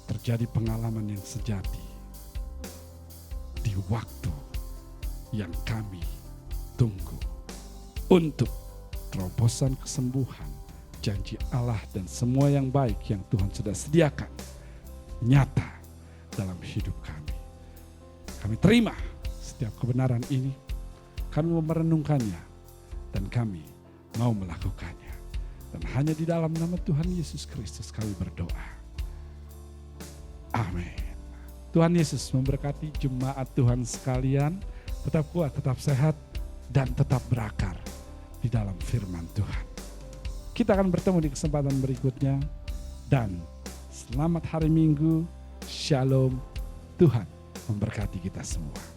[SPEAKER 1] terjadi pengalaman yang sejati di waktu yang kami tunggu untuk terobosan kesembuhan, janji Allah dan semua yang baik yang Tuhan sudah sediakan nyata dalam hidup kami. Kami terima setiap kebenaran ini, kami mau merenungkannya, dan kami mau melakukannya. Dan hanya di dalam nama Tuhan Yesus Kristus kami berdoa. Amin. Tuhan Yesus memberkati jemaat Tuhan sekalian. Tetap kuat, tetap sehat, dan tetap berakar di dalam firman Tuhan. Kita akan bertemu di kesempatan berikutnya, dan selamat hari Minggu. Shalom. Tuhan memberkati kita semua.